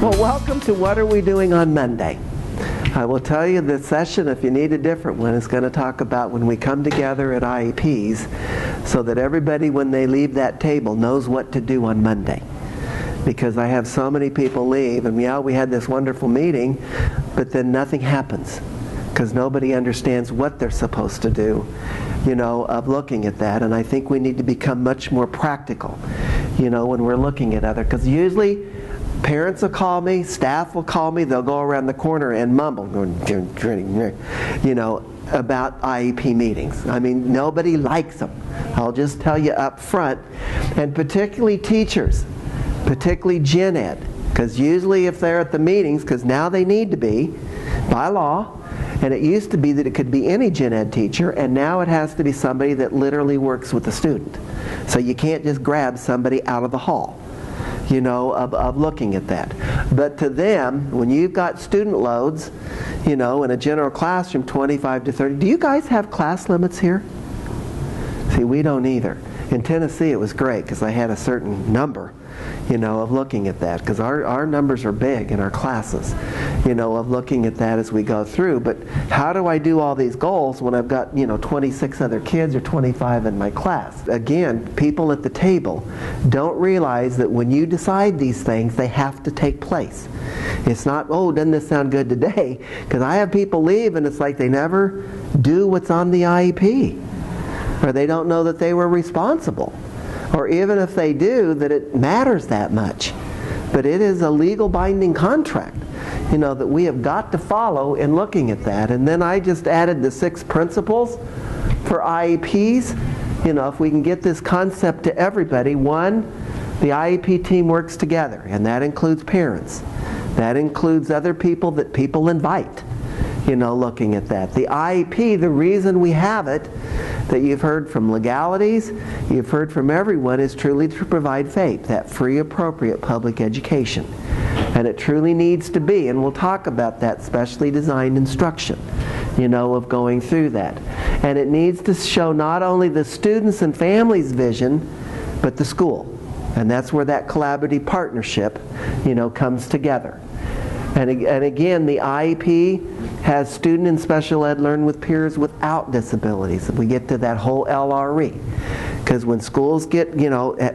Well, welcome to What Are We Doing on Monday? I will tell you this session, if you need a different one, is going to talk about when we come together at IEPs so that everybody, when they leave that table, knows what to do on Monday. Because I have so many people leave, and yeah, we had this wonderful meeting, but then nothing happens because nobody understands what they're supposed to do, of looking at that. And I think we need to become much more practical, when we're looking at other, because usually parents will call me, staff will call me, they'll go around the corner and mumble, about IEP meetings. I mean, nobody likes them. I'll just tell you up front, and particularly teachers, particularly gen ed, because usually if they're at the meetings, because now they need to be, by law, and it used to be that it could be any gen ed teacher, and now it has to be somebody that literally works with the student. So you can't just grab somebody out of the hall, of looking at that. But to them, when you've got student loads, in a general classroom, 25 to 30, do you guys have class limits here? See, we don't either. In Tennessee, it was great because I had a certain number, of looking at that, because our numbers are big in our classes, of looking at that as we go through. But how do I do all these goals when I've got, 26 other kids or 25 in my class? Again, people at the table don't realize that when you decide these things, they have to take place. It's not, oh, doesn't this sound good today? Because I have people leave and it's like they never do what's on the IEP. Or they don't know that they were responsible. Or even if they do, that it matters that much. But it is a legal binding contract, that we have got to follow in looking at that. And then I just added the 6 principles for IEPs. If we can get this concept to everybody. 1, the IEP team works together, and that includes parents. That includes other people that people invite, looking at that. The IEP, the reason we have it, that you've heard from legalities, you've heard from everyone, is truly to provide FAPE, that free, appropriate public education. And it truly needs to be, and we'll talk about that specially designed instruction, of going through that. And it needs to show not only the students' and families' vision, but the school. And that's where that collaborative partnership, comes together. And again, the IEP has student and special ed learn with peers without disabilities. We get to that whole LRE. Because when schools get,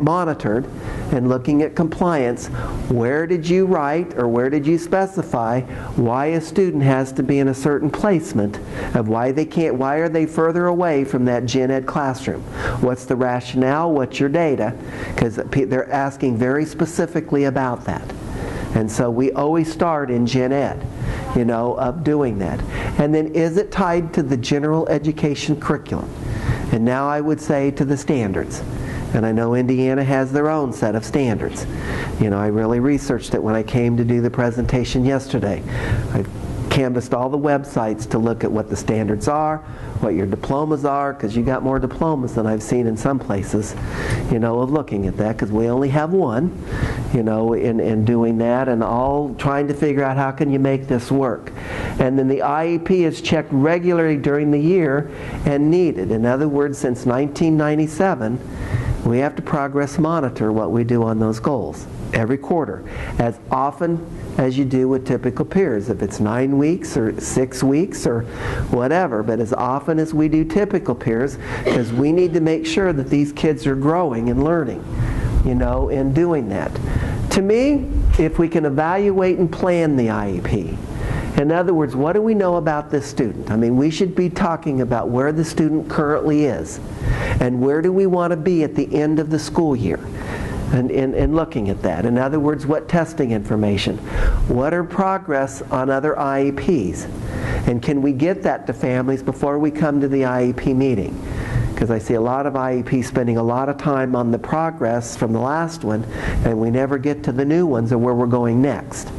monitored and looking at compliance, where did you write or where did you specify why a student has to be in a certain placement of why they can't, why are they further away from that gen ed classroom? What's the rationale? What's your data? Because they're asking very specifically about that. And so we always start in gen ed, of doing that. And then is it tied to the general education curriculum? And now I would say to the standards. And I know Indiana has their own set of standards. I really researched it when I came to do the presentation yesterday. I canvassed all the websites to look at what the standards are, what your diplomas are, because you got more diplomas than I've seen in some places, of looking at that, because we only have one, in doing that, and all trying to figure out how can you make this work. And then the IEP is checked regularly during the year and needed. In other words, since 1997, we have to progress monitor what we do on those goals every quarter, as often as you do with typical peers. If it's 9 weeks or 6 weeks or whatever, but as often as we do typical peers, because we need to make sure that these kids are growing and learning, in doing that. To me, if we can evaluate and plan the IEP, in other words, what do we know about this student? I mean, we should be talking about where the student currently is and where do we want to be at the end of the school year. And looking at that. In other words, what testing information? What are progress on other IEPs? And can we get that to families before we come to the IEP meeting? Because I see a lot of IEPs spending a lot of time on the progress from the last one, and we never get to the new ones or where we're going next,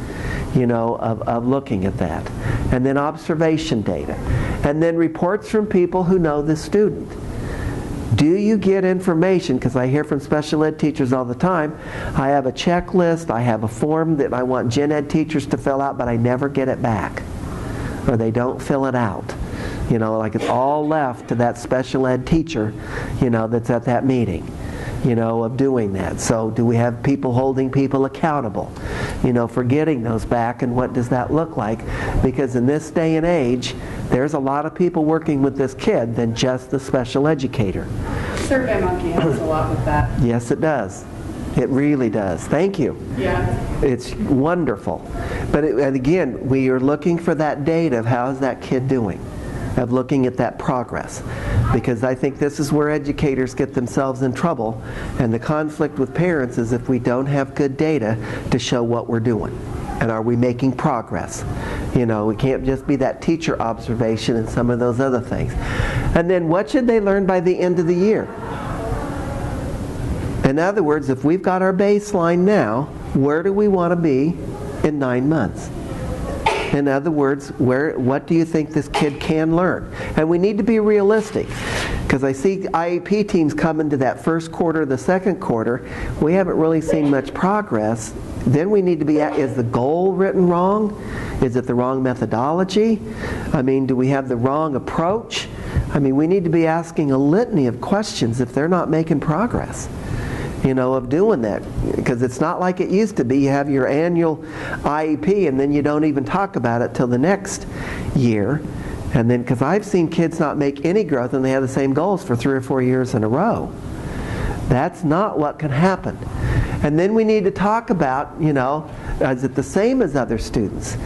of looking at that. And then observation data. And then reports from people who know the student. Do you get information? Because I hear from special ed teachers all the time, I have a checklist, I have a form that I want gen ed teachers to fill out, but I never get it back. Or they don't fill it out. Like it's all left to that special ed teacher, that's at that meeting. of doing that. So do we have people holding people accountable, for getting those back, and what does that look like? Because in this day and age, there's a lot of people working with this kid than just the special educator. SurveyMonkey helps a lot with that. Yes, it does. It really does. Thank you. Yeah. It's wonderful. But and again, we are looking for that data of how is that kid doing, of looking at that progress. Because I think this is where educators get themselves in trouble, and the conflict with parents is if we don't have good data to show what we're doing. And are we making progress? We can't just be that teacher observation and some of those other things. And then what should they learn by the end of the year? In other words, if we've got our baseline now, where do we want to be in 9 months? In other words, what do you think this kid can learn? And we need to be realistic, because I see IEP teams come into that first quarter, the second quarter, we haven't really seen much progress. Then we need to be is the goal written wrong? Is it the wrong methodology? Do we have the wrong approach? We need to be asking a litany of questions if they're not making progress. Of doing that. Because it's not like it used to be. You have your annual IEP and then you don't even talk about it till the next year. And then, because I've seen kids not make any growth and they have the same goals for 3 or 4 years in a row. That's not what can happen. And then we need to talk about, is it the same as other students?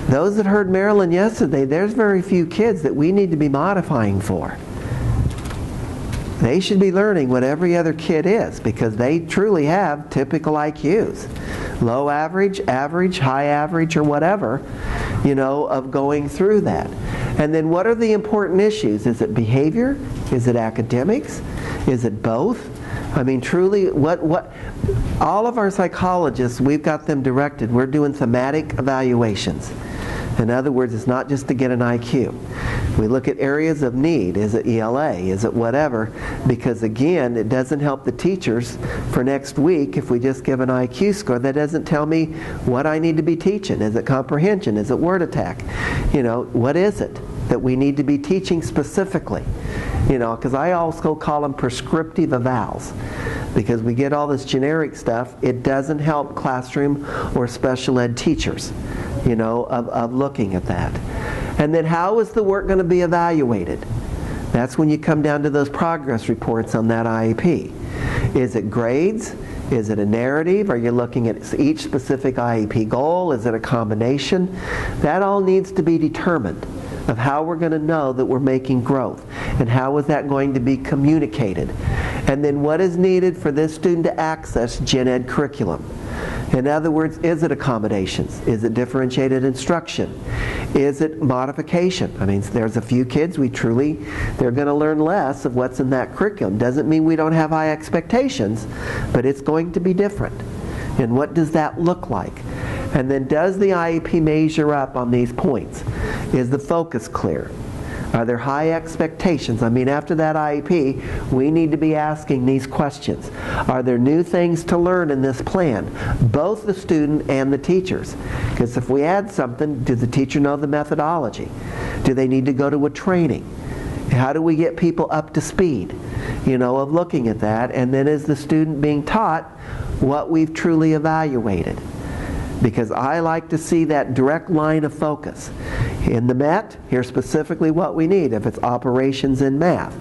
Those that heard Marilyn yesterday, there's very few kids that we need to be modifying for. They should be learning what every other kid is, because they truly have typical IQs. Low average, average, high average, or whatever, of going through that. And then what are the important issues? Is it behavior? Is it academics? Is it both? Truly, what all of our psychologists, we've got them directed. We're doing thematic evaluations. In other words, it's not just to get an IQ. We look at areas of need. Is it ELA? Is it whatever? Because again, it doesn't help the teachers for next week if we just give an IQ score. That doesn't tell me what I need to be teaching. Is it comprehension? Is it word attack? What is it that we need to be teaching specifically? Because I also call them prescriptive evals. Because we get all this generic stuff, it doesn't help classroom or special ed teachers, of looking at that. And then how is the work going to be evaluated? That's when you come down to those progress reports on that IEP. Is it grades? Is it a narrative? Are you looking at each specific IEP goal? Is it a combination? That all needs to be determined of how we're going to know that we're making growth, and how is that going to be communicated. And then what is needed for this student to access gen ed curriculum. In other words, is it accommodations? Is it differentiated instruction? Is it modification? There's a few kids they're going to learn less of what's in that curriculum. Doesn't mean we don't have high expectations, but it's going to be different. And what does that look like? And then does the IEP measure up on these points? Is the focus clear? Are there high expectations? After that IEP, we need to be asking these questions. Are there new things to learn in this plan? Both the student and the teachers. Because if we add something, does the teacher know the methodology? Do they need to go to a training? How do we get people up to speed, of looking at that? And then is the student being taught what we've truly evaluated? Because I like to see that direct line of focus. In the MET, here's specifically what we need. If it's operations in math,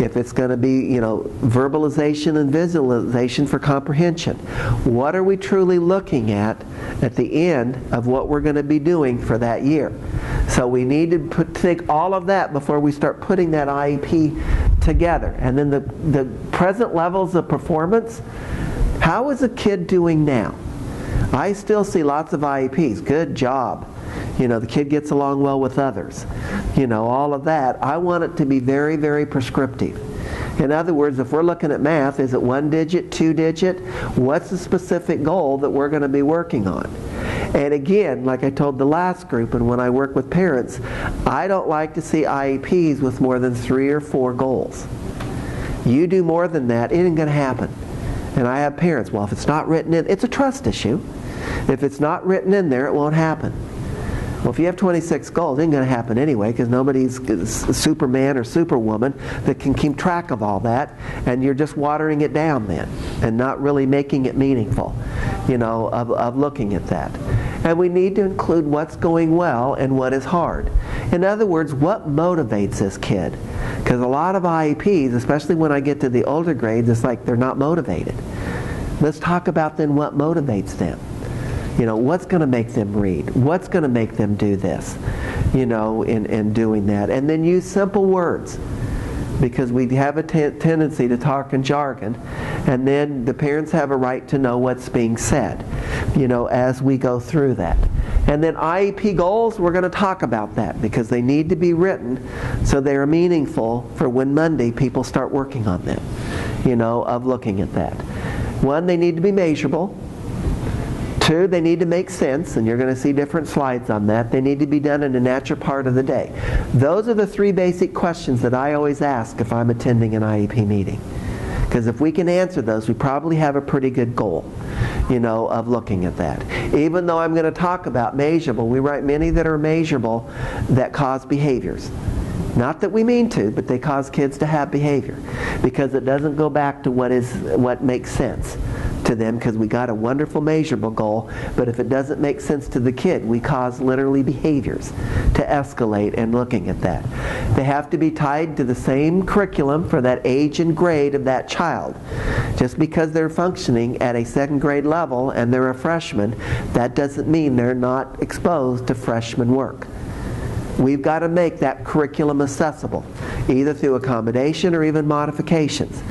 if it's going to be, verbalization and visualization for comprehension, what are we truly looking at the end of what we're going to be doing for that year? So we need to think all of that before we start putting that IEP together. And then the present levels of performance. How is a kid doing now? I still see lots of IEPs. Good job. The kid gets along well with others. All of that. I want it to be very, very prescriptive. In other words, if we're looking at math, is it 1 digit, 2 digit? What's the specific goal that we're going to be working on? And again, like I told the last group, and when I work with parents, I don't like to see IEPs with more than 3 or 4 goals. You do more than that, it ain't going to happen. And I have parents, well, if it's not written in, it's a trust issue. If it's not written in there, it won't happen. Well, if you have 26 goals, it ain't going to happen anyway, because nobody's Superman or Superwoman that can keep track of all that, and you're just watering it down then, and not really making it meaningful, of looking at that. And we need to include what's going well and what is hard. In other words, what motivates this kid? Because a lot of IEPs, especially when I get to the older grades, it's like they're not motivated. Let's talk about then what motivates them. What's going to make them read? What's going to make them do this? In doing that. And then use simple words. Because we have a tendency to talk in jargon, and then the parents have a right to know what's being said, as we go through that. And then IEP goals, we're going to talk about that, because they need to be written so they are meaningful for when Monday people start working on them, of looking at that. One, they need to be measurable. Two, they need to make sense, and you're going to see different slides on that. They need to be done in a natural part of the day. Those are the three basic questions that I always ask if I'm attending an IEP meeting. Because if we can answer those, we probably have a pretty good goal, of looking at that. Even though I'm going to talk about measurable, we write many that are measurable that cause behaviors. Not that we mean to, but they cause kids to have behavior. Because it doesn't go back to what makes sense to them, because we got a wonderful measurable goal, but if it doesn't make sense to the kid, we cause literally behaviors to escalate and looking at that. They have to be tied to the same curriculum for that age and grade of that child. Just because they're functioning at a second grade level and they're a freshman, that doesn't mean they're not exposed to freshman work. We've got to make that curriculum accessible, either through accommodation or even modifications.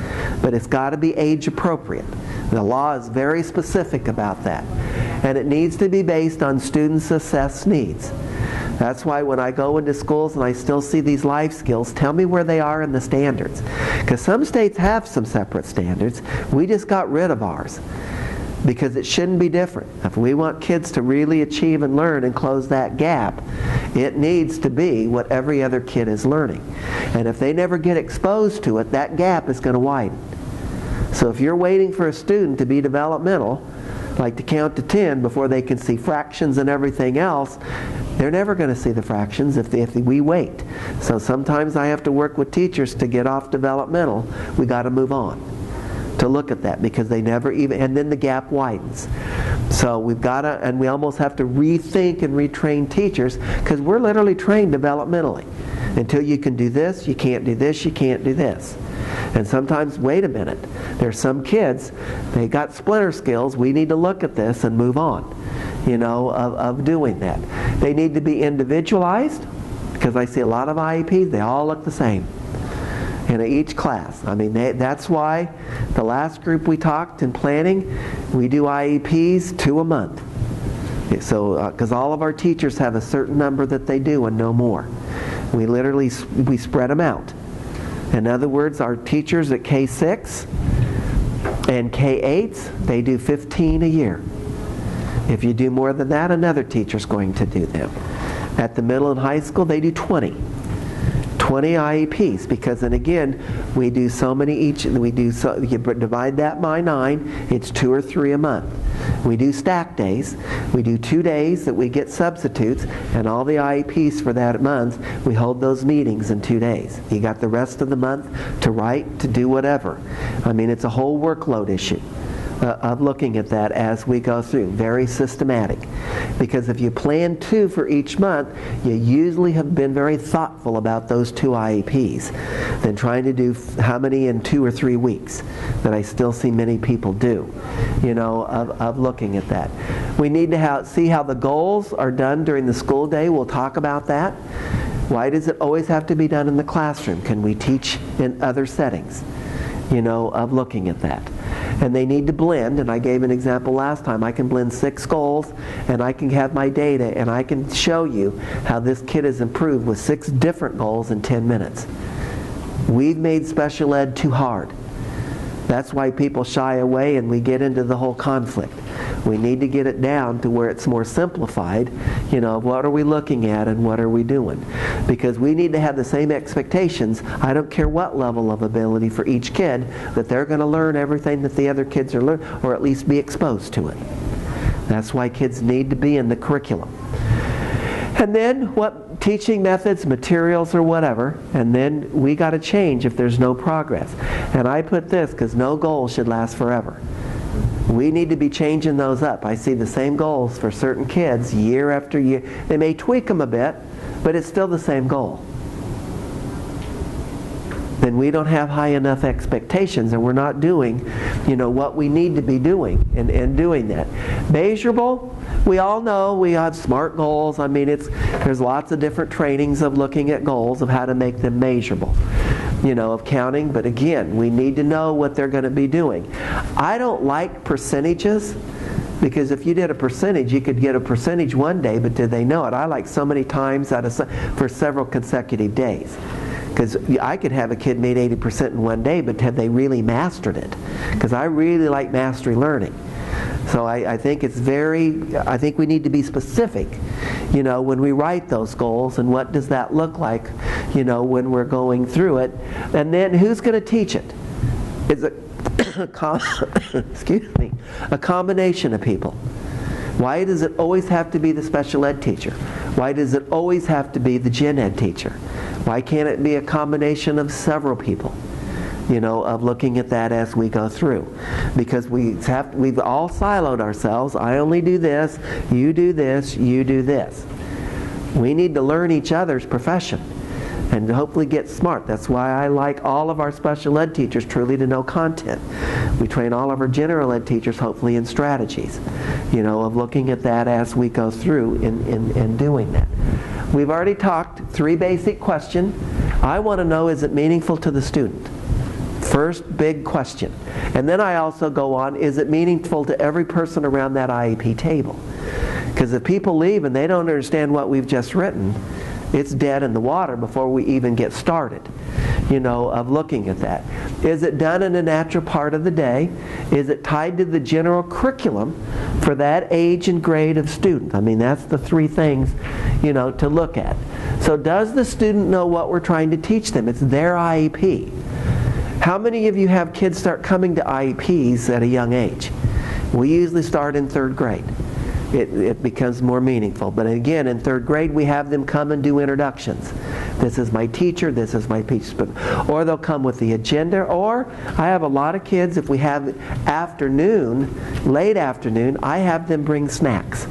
But it's got to be age appropriate. The law is very specific about that. And it needs to be based on students' assessed needs. That's why when I go into schools and I still see these life skills, tell me where they are in the standards. Because some states have some separate standards. We just got rid of ours. Because it shouldn't be different. If we want kids to really achieve and learn and close that gap, it needs to be what every other kid is learning. And if they never get exposed to it, that gap is going to widen. So if you're waiting for a student to be developmental, like to count to 10 before they can see fractions and everything else, they're never going to see the fractions if we wait. So sometimes I have to work with teachers to get off developmental. We got to move on to look at that, because they never even, and then the gap widens. So we've got to, and we almost have to rethink and retrain teachers, because we're literally trained developmentally. Until you can do this, you can't do this, you can't do this. And sometimes, wait a minute, there's some kids, they got splinter skills, we need to look at this and move on, of doing that. They need to be individualized, because I see a lot of IEPs, they all look the same in each class. I mean, that's why the last group we talked in planning, we do IEPs 2 a month. So, because all of our teachers have a certain number that they do and no more. We literally, we spread them out. In other words, our teachers at K6 and K8s, they do 15 a year. If you do more than that, another teacher's going to do them. At the middle and high school, they do 20 IEPs, because then again, we do so many each, you divide that by 9, it's 2 or 3 a month. We do stack days. We do 2 days that we get substitutes, and all the IEPs for that month, we hold those meetings in 2 days. You got the rest of the month to write, to do whatever. I mean, it's a whole workload issue of looking at that as we go through. Very systematic. Because if you plan 2 for each month, you usually have been very thoughtful about those 2 IEPs than trying to do how many in 2 or 3 weeks that I still see many people do, of looking at that. We need to see how the goals are done during the school day. We'll talk about that. Why does it always have to be done in the classroom? Can we teach in other settings? Of looking at that. And they need to blend, and I gave an example last time. I can blend 6 goals, and I can have my data, and I can show you how this kid has improved with 6 different goals in 10 minutes. We've made special ed too hard. That's why people shy away and we get into the whole conflict. We need to get it down to where it's more simplified, what are we looking at and what are we doing? Because we need to have the same expectations, I don't care what level of ability for each kid, that they're going to learn everything that the other kids are learning, or at least be exposed to it. That's why kids need to be in the curriculum. And then what teaching methods, materials, or whatever, and then we got to change if there's no progress. And I put this because no goal should last forever. We need to be changing those up. I see the same goals for certain kids year after year. They may tweak them a bit, but it's still the same goal. Then we don't have high enough expectations, and we're not doing, what we need to be doing and doing that. Measurable, we all know we have SMART goals. I mean, there's lots of different trainings of looking at goals, of how to make them measurable, of counting. But again, we need to know what they're going to be doing. I don't like percentages, because if you did a percentage, you could get a percentage one day, but did they know it? I like so many times for several consecutive days. Because I could have a kid made 80% in one day, but have they really mastered it? Because I really like mastery learning. So I think I think we need to be specific, when we write those goals, and what does that look like, when we're going through it. And then who's going to teach it? Is it excuse me, a combination of people? Why does it always have to be the special ed teacher? Why does it always have to be the gen ed teacher? Why can't it be a combination of several people, of looking at that as we go through? Because we've all siloed ourselves. I only do this, you do this, you do this. We need to learn each other's profession and hopefully get smart. That's why I like all of our special ed teachers truly to know content. We train all of our general ed teachers hopefully in strategies, of looking at that as we go through in doing that. We've already talked 3 basic questions. I want to know, is it meaningful to the student? First big question. And then I also go on, is it meaningful to every person around that IEP table? Because if people leave and they don't understand what we've just written, it's dead in the water before we even get started, of looking at that. Is it done in a natural part of the day? Is it tied to the general curriculum for that age and grade of student? I mean, that's the 3 things, to look at. So does the student know what we're trying to teach them? It's their IEP. How many of you have kids start coming to IEPs at a young age? We usually start in 3rd grade. It becomes more meaningful. But again, in 3rd grade, we have them come and do introductions. This is my teacher, this is my teacher. Or they'll come with the agenda, or I have a lot of kids, if we have late afternoon, I have them bring snacks.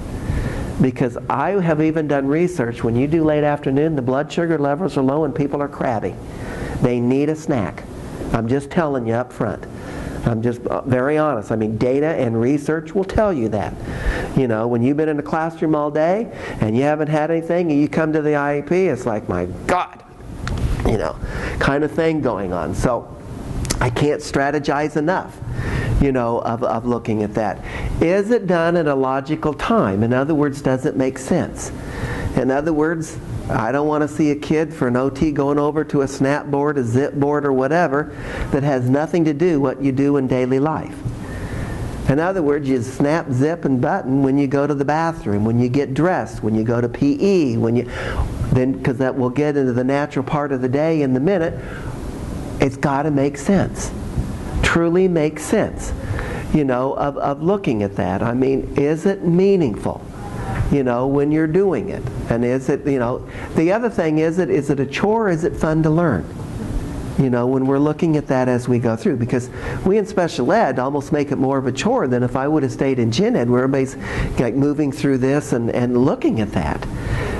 Because I have even done research, when you do late afternoon, the blood sugar levels are low and people are crabby. They need a snack. I'm just telling you up front. I'm just very honest. I mean, data and research will tell you that. When you've been in a classroom all day and you haven't had anything and you come to the IEP, it's like, my God, kind of thing going on. So I can't strategize enough, of looking at that. Is it done at a logical time? In other words, does it make sense? In other words, I don't want to see a kid for an OT going over to a snap board, a zip board, or whatever that has nothing to do what you do in daily life. In other words, you snap, zip, and button when you go to the bathroom, when you get dressed, when you go to PE, because that will get into the natural part of the day in the minute. It's got to make sense. Truly make sense, of looking at that. I mean, is it meaningful? When you're doing it. And is it, the other thing is it a chore or is it fun to learn? When we're looking at that as we go through. Because we in special ed almost make it more of a chore than if I would have stayed in gen ed, where everybody's like moving through this and looking at that.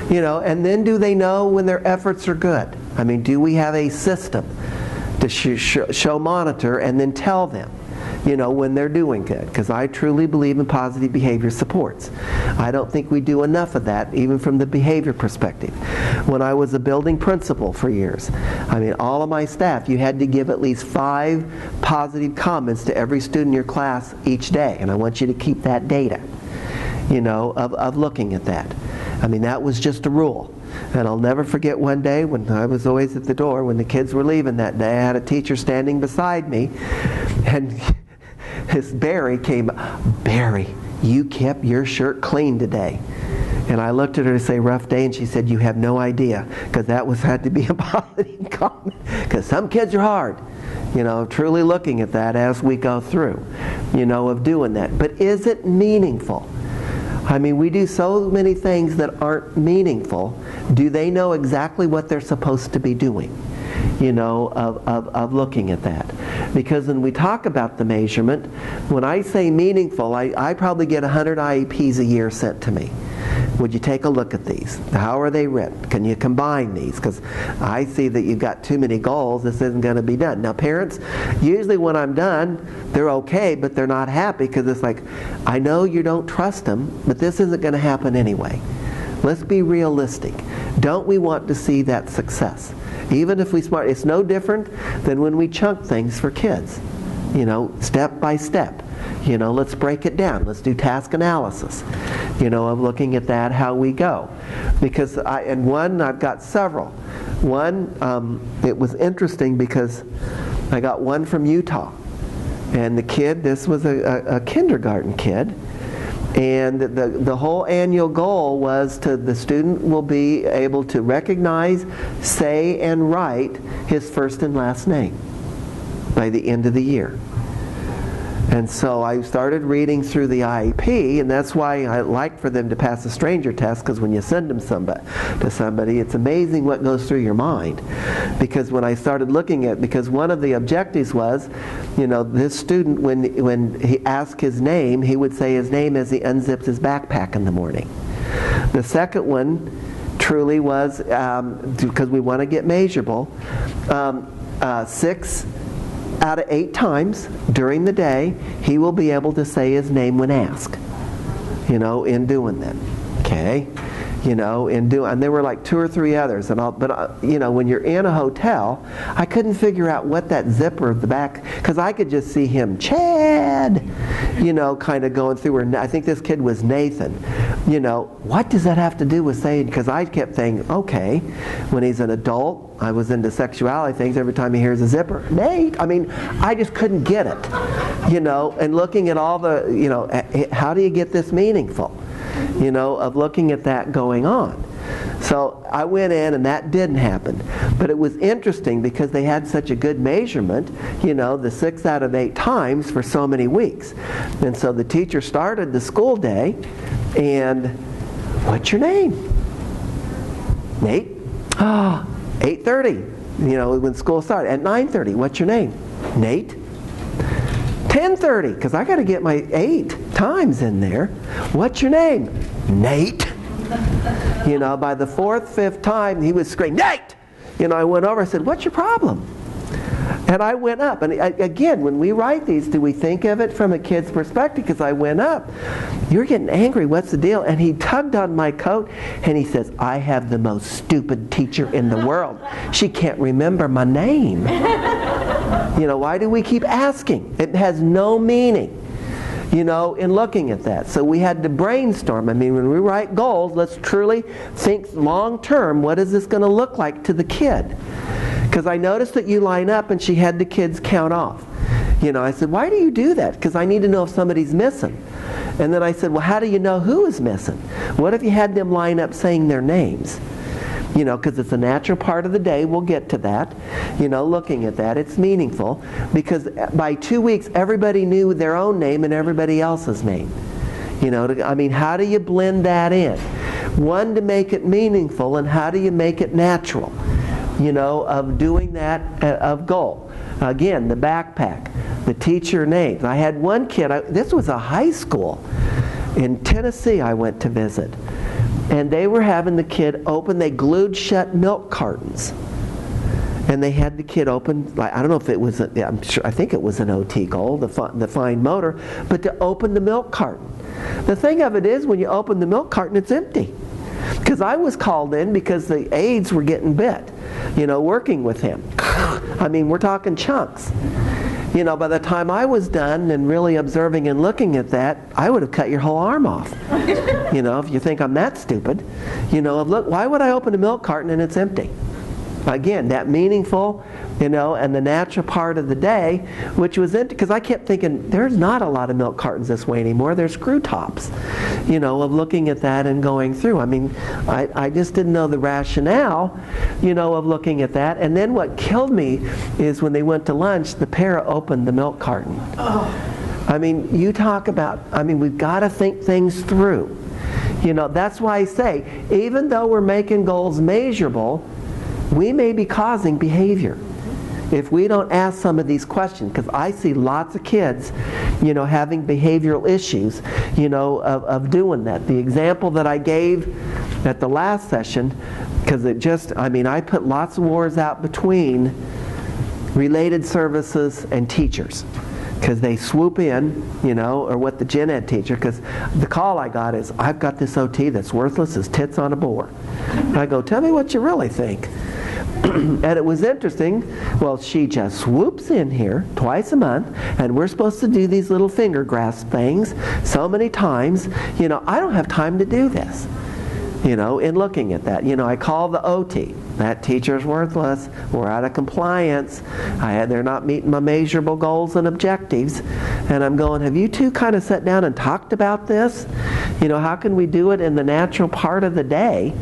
And then do they know when their efforts are good? I mean, do we have a system to show monitor and then tell them? When they're doing good. Because I truly believe in positive behavior supports. I don't think we do enough of that, even from the behavior perspective. When I was a building principal for years, I mean, all of my staff, you had to give at least 5 positive comments to every student in your class each day. And I want you to keep that data, of looking at that. I mean, that was just a rule. And I'll never forget one day when I was always at the door, when the kids were leaving that day, I had a teacher standing beside me, and this Barry came, Barry, you kept your shirt clean today. And I looked at her to say, rough day, and she said, you have no idea, because that had to be a positive comment, because some kids are hard. Truly looking at that as we go through, of doing that. But is it meaningful? I mean, we do so many things that aren't meaningful. Do they know exactly what they're supposed to be doing? You know, of looking at that. Because when we talk about the measurement, when I say meaningful, I probably get 100 IEPs a year sent to me. Would you take a look at these? How are they written? Can you combine these? Because I see that you've got too many goals. This isn't going to be done. Now parents, usually when I'm done, they're okay, but they're not happy because it's like, I know you don't trust them, but this isn't going to happen anyway. Let's be realistic. Don't we want to see that success? Even if we smart, it's no different than when we chunk things for kids. You know, step by step. You know, let's break it down. Let's do task analysis. You know, of looking at that, how we go. Because I've got several. One, it was interesting because I got one from Utah. And the kid, this was a kindergarten kid. And the whole annual goal was the student will be able to recognize, say, and write his first and last name by the end of the year. And so I started reading through the IEP, and that's why I like for them to pass a stranger test, because when you send them to somebody, it's amazing what goes through your mind. Because when I started looking at, because one of the objectives was, you know, this student, when he asked his name, he would say his name as he unzips his backpack in the morning. The second one truly was, because we want to get measurable, 6 out of 8 times during the day, he will be able to say his name when asked, you know, in doing that. Okay? You know, and there were like 2 or 3 others. You know, when you're in a hotel, I couldn't figure out what that zipper at the back, because I could just see him, Chad, you know, kind of going through. Or I think this kid was Nathan. You know, what does that have to do with saying? Because I kept thinking, okay, when he's an adult, I was into sexuality things. Every time he hears a zipper, Nate. I mean, I just couldn't get it. You know, and looking at all the, you know, how do you get this meaningful? You know, of looking at that going on. So I went in and that didn't happen. But it was interesting because they had such a good measurement, you know, the 6 out of 8 times for so many weeks. And so the teacher started the school day, and what's your name? Nate? 8:30, you know, when school started. At 9:30, what's your name? Nate? 10:30, because I got to get my 8 times in there. What's your name? Nate. You know, by the 4th, 5th time, he was screaming, Nate! You know, I went over and said, what's your problem? And I went up. And again, when we write these, do we think of it from a kid's perspective? Because I went up. You're getting angry. What's the deal? And he tugged on my coat and he says, I have the most stupid teacher in the world. She can't remember my name. You know, why do we keep asking? It has no meaning, you know, in looking at that. So we had to brainstorm. I mean, when we write goals, let's truly think long term, what is this going to look like to the kid? Because I noticed that you line up and she had the kids count off. You know, I said, why do you do that? Because I need to know if somebody's missing. And then I said, well, how do you know who is missing? What if you had them line up saying their names? You know, because it's a natural part of the day. We'll get to that. You know, looking at that, it's meaningful. Because by 2 weeks, everybody knew their own name and everybody else's name. You know, I mean, how do you blend that in? One, to make it meaningful, and how do you make it natural? You know, of doing that, of goal. Again, the backpack, the teacher names. I had one kid, this was a high school in Tennessee I went to visit. And they were having the kid open, they glued shut milk cartons. And they had the kid open, I don't know if it was, I think it was an OT goal, the fine motor, but to open the milk carton. The thing of it is, when you open the milk carton, it's empty. Because I was called in because the aides were getting bit, you know, working with him. I mean, we're talking chunks. You know, by the time I was done and really observing and looking at that, I would have cut your whole arm off. You know, if you think I'm that stupid. You know, look, why would I open a milk carton and it's empty? Again, that meaningful, you know, and the natural part of the day, which was because I kept thinking, there's not a lot of milk cartons this way anymore. They're screw tops, you know, of looking at that and going through. I mean, I just didn't know the rationale, you know, of looking at that. And then what killed me is when they went to lunch, the para opened the milk carton. Oh. I mean, you talk about, I mean, we've got to think things through. You know, that's why I say, even though we're making goals measurable, we may be causing behavior if we don't ask some of these questions. Because I see lots of kids, you know, having behavioral issues, you know, of doing that. The example that I gave at the last session, because it just, I mean, I put lots of wars out between related services and teachers. Because they swoop in, you know, or what the gen ed teacher, because the call I got is, I've got this OT that's worthless as tits on a board. I go, tell me what you really think. And it was interesting. Well, she just swoops in here twice a month, and we're supposed to do these little finger grasp things so many times. You know, I don't have time to do this. You know, in looking at that, you know, I call the OT. That teacher's worthless. We're out of compliance. They're not meeting my measurable goals and objectives. And I'm going, have you two kind of sat down and talked about this? You know, how can we do it in the natural part of the day?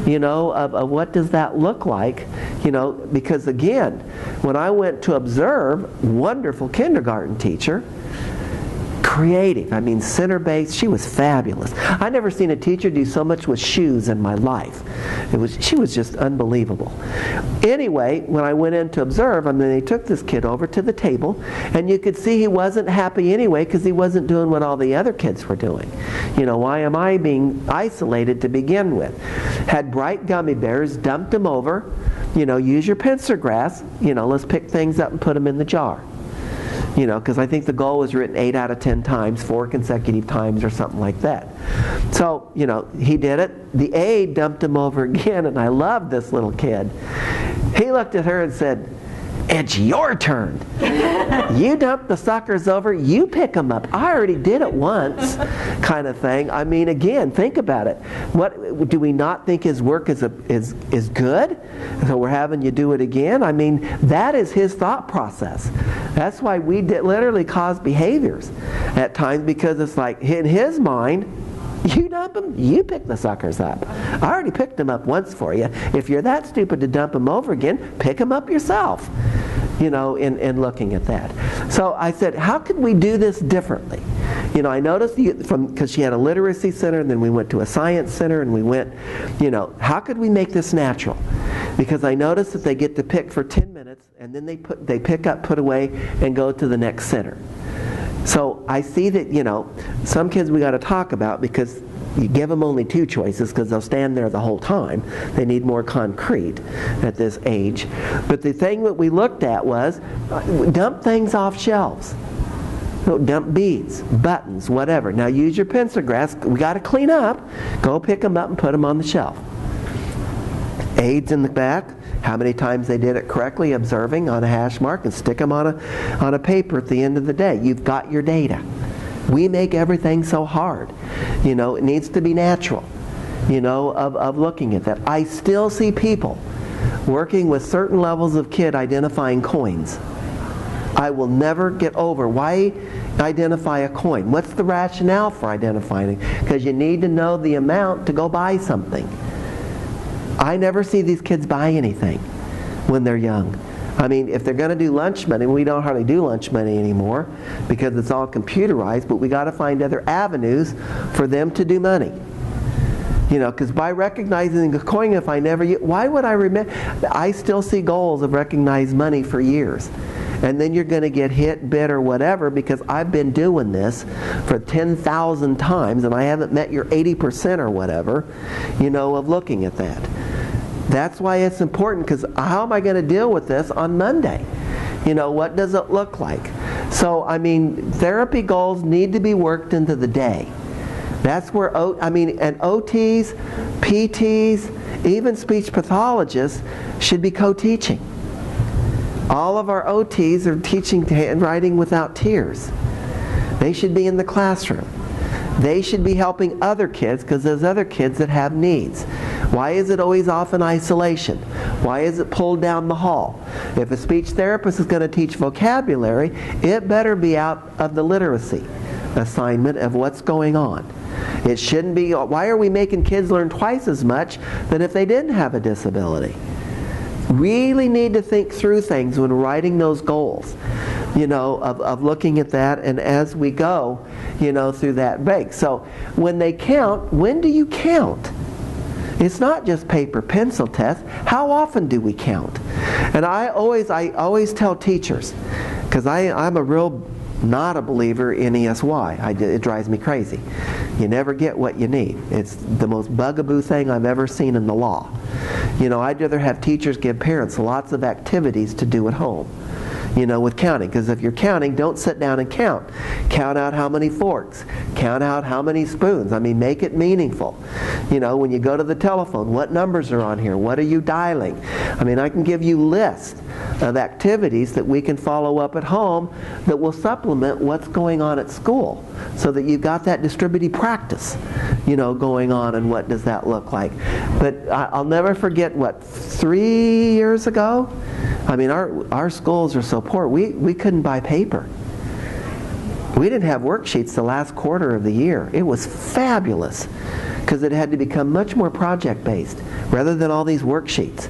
You know, of what does that look like? You know, because again, when I went to observe, wonderful kindergarten teacher, creative, I mean center-based, she was fabulous. I never seen a teacher do so much with shoes in my life. She was just unbelievable. Anyway, when I went in to observe, I mean, they took this kid over to the table, and you could see he wasn't happy anyway because he wasn't doing what all the other kids were doing. You know, why am I being isolated to begin with? Had bright gummy bears, dumped them over, you know, use your pincer grasp, you know, let's pick things up and put them in the jar. You know, because I think the goal was written 8 out of 10 times, 4 consecutive times or something like that. So, you know, he did it. The aide dumped him over again, and I loved this little kid. He looked at her and said, it's your turn. You dump the suckers over, you pick them up. I already did it once, kind of thing. I mean, again, think about it. What do we not think his work is good? So we're having you do it again? I mean, that is his thought process. That's why we literally cause behaviors at times, because it's like, in his mind, you dump them, you pick the suckers up. I already picked them up once for you. If you're that stupid to dump them over again, pick them up yourself. You know, in looking at that. So I said, how could we do this differently? You know, I noticed because she had a literacy center, and then we went to a science center, and we went, you know, how could we make this natural? Because I noticed that they get to pick for 10 minutes, and then they pick up, put away, and go to the next center. So I see that, you know, some kids we got to talk about, because you give them only 2 choices because they'll stand there the whole time. They need more concrete at this age. But the thing that we looked at was dump things off shelves. So dump beads, buttons, whatever. Now use your pencil grasp. We got to clean up. Go pick them up and put them on the shelf. Aids in the back. How many times they did it correctly, observing on a hash mark, and stick them on a paper at the end of the day. You've got your data. We make everything so hard. You know, it needs to be natural, you know, of looking at that. I still see people working with certain levels of kid identifying coins. I will never get over, why identify a coin? What's the rationale for identifying it? Because you need to know the amount to go buy something. I never see these kids buy anything when they're young. I mean, if they're going to do lunch money, we don't hardly do lunch money anymore because it's all computerized, but we got to find other avenues for them to do money. You know, because by recognizing a coin, if I never use, why would I remember? I still see goals of recognized money for years. And then you're going to get hit, bit, or whatever, because I've been doing this for 10,000 times and I haven't met your 80% or whatever, you know, of looking at that. That's why it's important, because how am I going to deal with this on Monday? You know, what does it look like? So, I mean, therapy goals need to be worked into the day. That's where, and OTs, PTs, even speech pathologists should be co-teaching. All of our OTs are teaching handwriting without tears. They should be in the classroom. They should be helping other kids, because there's other kids that have needs. Why is it always off in isolation? Why is it pulled down the hall? If a speech therapist is going to teach vocabulary, it better be out of the literacy assignment of what's going on. It shouldn't be, why are we making kids learn twice as much than if they didn't have a disability? Really need to think through things when writing those goals. of looking at that, and as we go, through that break. So when they count, when do you count? It's not just paper pencil tests. How often do we count? And I always tell teachers, because I'm not a believer in ESY. It drives me crazy. You never get what you need. It's the most bugaboo thing I've ever seen in the law. I'd rather have teachers give parents lots of activities to do at home. With counting. Because if you're counting, don't sit down and count. Count out how many forks. Count out how many spoons. Make it meaningful. When you go to the telephone, what numbers are on here? What are you dialing? I can give you lists of activities that we can follow up at home that will supplement what's going on at school, so that you've got that distributed practice, going on, and what does that look like. But I'll never forget, 3 years ago? Our schools are so poor, we couldn't buy paper. We didn't have worksheets the last quarter of the year. It was fabulous, because it had to become much more project-based rather than all these worksheets.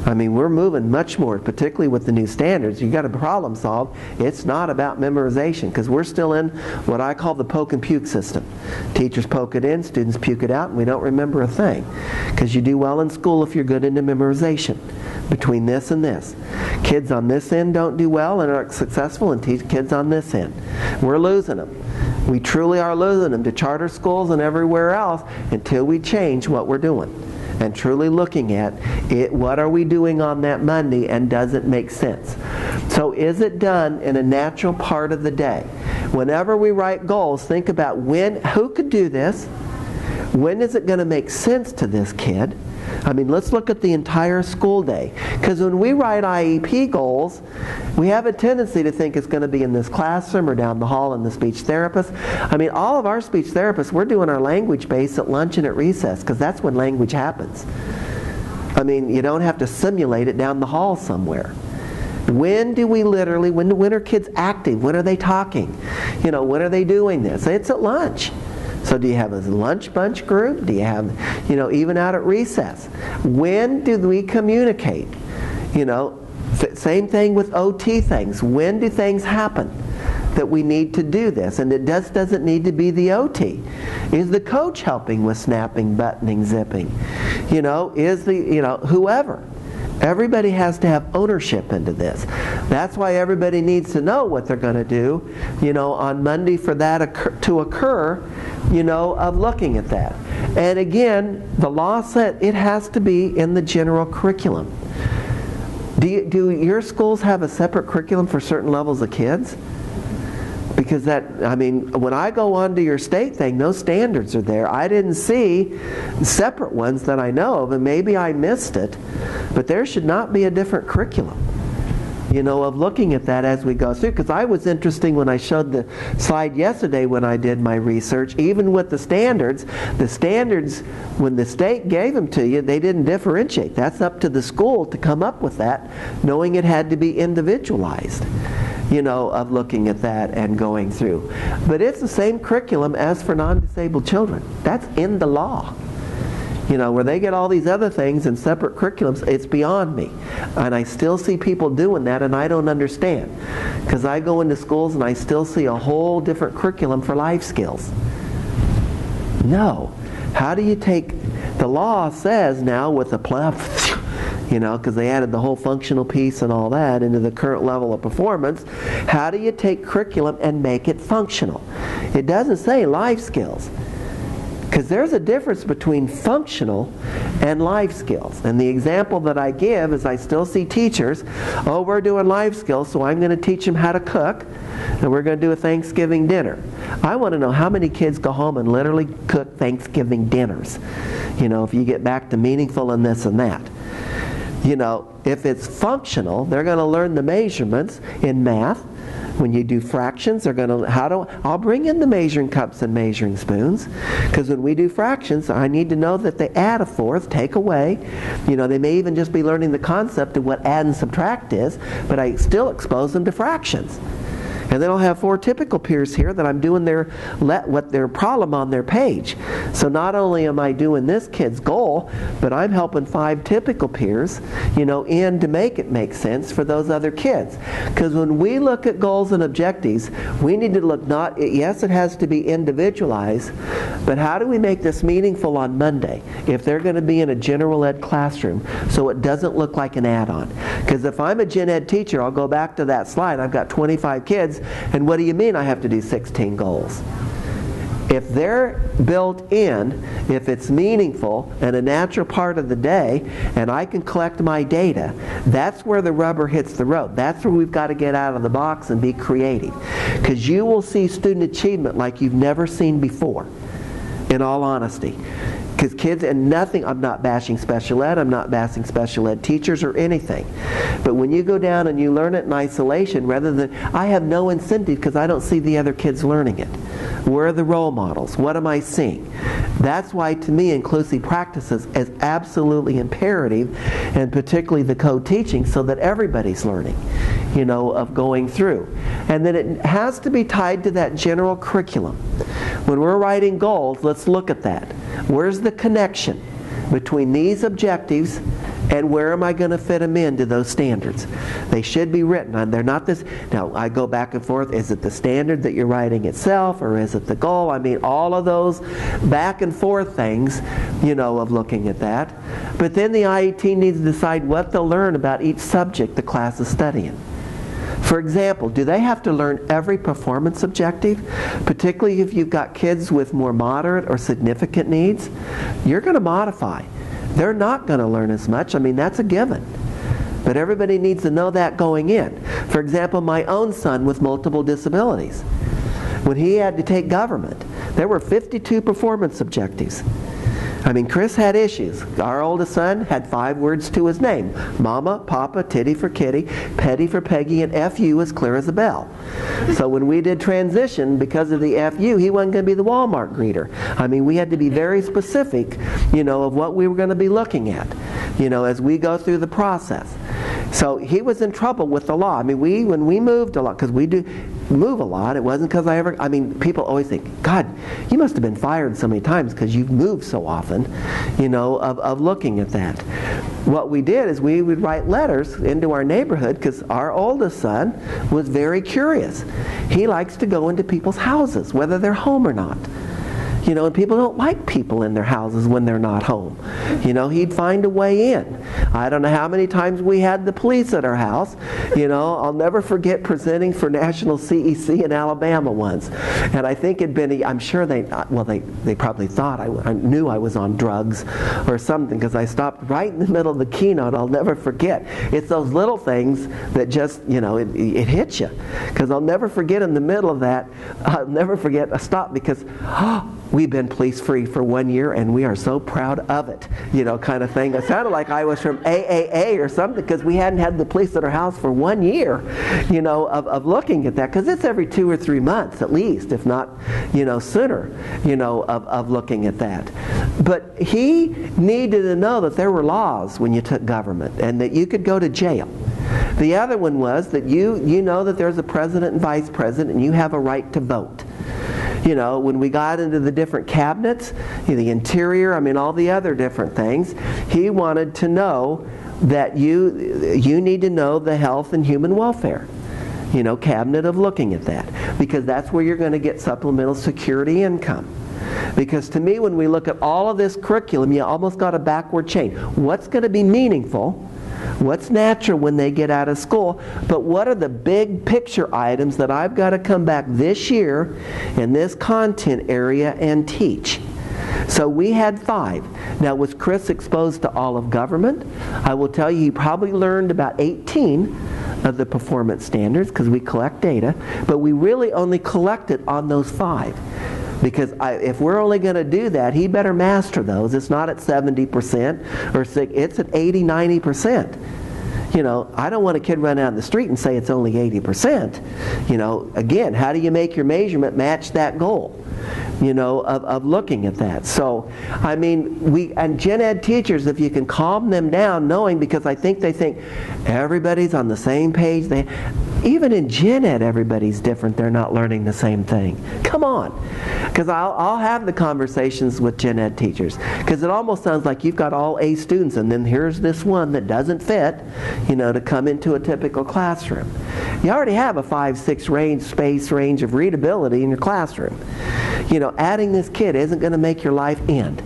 We're moving much more, particularly with the new standards. You've got to problem solve. It's not about memorization, because we're still in what I call the poke and puke system. Teachers poke it in, students puke it out, and we don't remember a thing. Because you do well in school if you're good into memorization. Between this and this. Kids on this end don't do well and are successful, and kids on this end. We're losing them. We truly are losing them to charter schools and everywhere else until we change what we're doing. And truly looking at it, what are we doing on that Monday, and does it make sense? So is it done in a natural part of the day? Whenever we write goals, think about who could do this? When is it going to make sense to this kid? Let's look at the entire school day. Because when we write IEP goals, we have a tendency to think it's going to be in this classroom or down the hall in the speech therapist. All of our speech therapists, we're doing our language base at lunch and at recess, because that's when language happens. You don't have to simulate it down the hall somewhere. When do we literally, when are kids active? When are they talking? When are they doing this? It's at lunch. So do you have a lunch bunch group? Do you have, even out at recess? When do we communicate? Same thing with OT things. When do things happen that we need to do this? And it doesn't need to be the OT. Is the coach helping with snapping, buttoning, zipping? Whoever. Everybody has to have ownership into this. That's why everybody needs to know what they're going to do, on Monday for that to occur, of looking at that. And again, the law said it has to be in the general curriculum. Do your schools have a separate curriculum for certain levels of kids? Because when I go onto your state thing, those standards are there. I didn't see separate ones that I know of, and maybe I missed it. But there should not be a different curriculum, of looking at that as we go through. Because I was interested when I showed the slide yesterday when I did my research, even with the standards, when the state gave them to you, they didn't differentiate. That's up to the school to come up with that, knowing it had to be individualized. Of looking at that and going through. But it's the same curriculum as for non-disabled children. That's in the law. Where they get all these other things in separate curriculums, it's beyond me. And I still see people doing that, and I don't understand. Because I go into schools and I still see a whole different curriculum for life skills. No. How do you take, the law says now with a because they added the whole functional piece and all that into the current level of performance. How do you take curriculum and make it functional? It doesn't say life skills. Because there's a difference between functional and life skills. And the example that I give is I still see teachers, we're doing life skills, so I'm going to teach them how to cook, and we're going to do a Thanksgiving dinner. I want to know how many kids go home and literally cook Thanksgiving dinners. If you get back to meaningful and this and that. If it's functional, they're going to learn the measurements in math. When you do fractions, they're going to, I'll bring in the measuring cups and measuring spoons. Because when we do fractions, I need to know that they add a fourth, take away. They may even just be learning the concept of what add and subtract is, but I still expose them to fractions. And then I'll have 4 typical peers here that I'm doing their problem on their page. So not only am I doing this kid's goal, but I'm helping 5 typical peers, in to make it make sense for those other kids. Because when we look at goals and objectives, we need to look yes, it has to be individualized, but how do we make this meaningful on Monday if they're going to be in a general ed classroom so it doesn't look like an add-on? Because if I'm a gen ed teacher, I'll go back to that slide. I've got 25 kids, and what do you mean I have to do 16 goals? If they're built in, if it's meaningful and a natural part of the day, and I can collect my data, that's where the rubber hits the road. That's where we've got to get out of the box and be creative. Because you will see student achievement like you've never seen before, in all honesty. Because kids, and nothing, I'm not bashing special ed, I'm not bashing special ed teachers or anything. But when you go down and you learn it in isolation, rather than, I have no incentive because I don't see the other kids learning it. Where are the role models? What am I seeing? That's why, to me, inclusive practices is absolutely imperative, and particularly the co-teaching, so that everybody's learning, of going through. And then it has to be tied to that general curriculum. When we're writing goals, let's look at that. Where's the connection between these objectives and where am I going to fit them into those standards? They should be written. They're not this. Now, I go back and forth. Is it the standard that you're writing itself, or is it the goal? I mean, all of those back and forth things, of looking at that. But then the IET needs to decide what they'll learn about each subject the class is studying. For example, do they have to learn every performance objective? Particularly if you've got kids with more moderate or significant needs, you're going to modify. They're not going to learn as much. I mean, that's a given. But everybody needs to know that going in. For example, my own son with multiple disabilities. When he had to take government, there were 52 performance objectives. I mean, Chris had issues. Our oldest son had 5 words to his name. Mama, Papa, Titty for Kitty, Petty for Peggy, and FU as clear as a bell. So when we did transition, because of the FU, he wasn't going to be the Walmart greeter. I mean, we had to be very specific, of what we were going to be looking at, as we go through the process. So he was in trouble with the law. I mean, when we moved a lot, because we do move a lot, it wasn't because people always think, God, you must have been fired so many times because you've moved so often, of looking at that. What we did is we would write letters into our neighborhood because our oldest son was very curious. He likes to go into people's houses, whether they're home or not. And people don't like people in their houses when they're not home. He'd find a way in. I don't know how many times we had the police at our house. I'll never forget presenting for National CEC in Alabama once. And I think it'd been, I'm sure they probably thought I knew I was on drugs or something, because I stopped right in the middle of the keynote. I'll never forget. It's those little things that just, it hits you. Because I'll never forget in the middle of that, I'll never forget a stop because, we've been police free for 1 year and we are so proud of it, kind of thing. It sounded like I was from AAA or something, because we hadn't had the police at our house for 1 year, of looking at that, because it's every 2 or 3 months at least, if not, sooner, of looking at that. But he needed to know that there were laws when you took government and that you could go to jail. The other one was that you know that there's a president and vice president and you have a right to vote. When we got into the different cabinets, the interior, all the other different things, he wanted to know that you need to know the health and human welfare, cabinet of looking at that, because that's where you're going to get supplemental security income. Because to me, when we look at all of this curriculum, you almost got a backward chain. What's going to be meaningful? What's natural when they get out of school? But what are the big picture items that I've got to come back this year in this content area and teach? So we had 5. Now, was Chris exposed to all of government? I will tell you, he probably learned about 18 of the performance standards, because we collect data, but we really only collected on those 5. Because if we're only going to do that, he better master those. It's not at 70% or it's at 80, 90%. I don't want a kid run out in the street and say it's only 80%. Again, how do you make your measurement match that goal? of looking at that. So, I mean, and gen ed teachers, if you can calm them down, knowing, because I think they think everybody's on the same page. Even in gen ed, everybody's different. They're not learning the same thing. Come on. Because I'll have the conversations with gen ed teachers. Because it almost sounds like you've got all A students, and then here's this one that doesn't fit, to come into a typical classroom. You already have a 5-6 space range of readability in your classroom. Adding this kid isn't going to make your life end.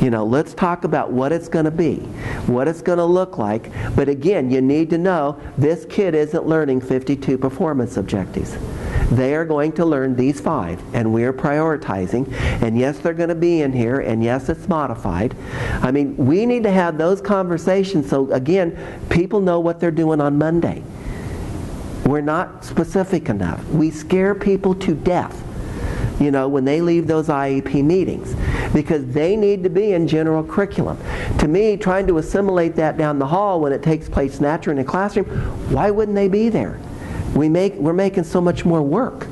Let's talk about what it's going to be, what it's going to look like. But again, you need to know this kid isn't learning 52 performance objectives. They are going to learn these 5, and we're prioritizing. And yes, they're going to be in here, and yes, it's modified. I mean, we need to have those conversations so, again, people know what they're doing on Monday. We're not specific enough. We scare people to death, when they leave those IEP meetings, because they need to be in general curriculum. To me, trying to assimilate that down the hall when it takes place naturally in a classroom, why wouldn't they be there? We're making so much more work,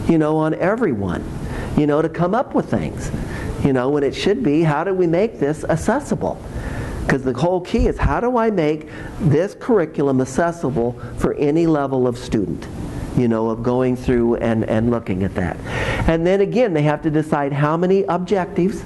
on everyone, to come up with things, when it should be, how do we make this accessible? Because the whole key is, how do I make this curriculum accessible for any level of student? Of going through and looking at that. And then again, they have to decide how many objectives,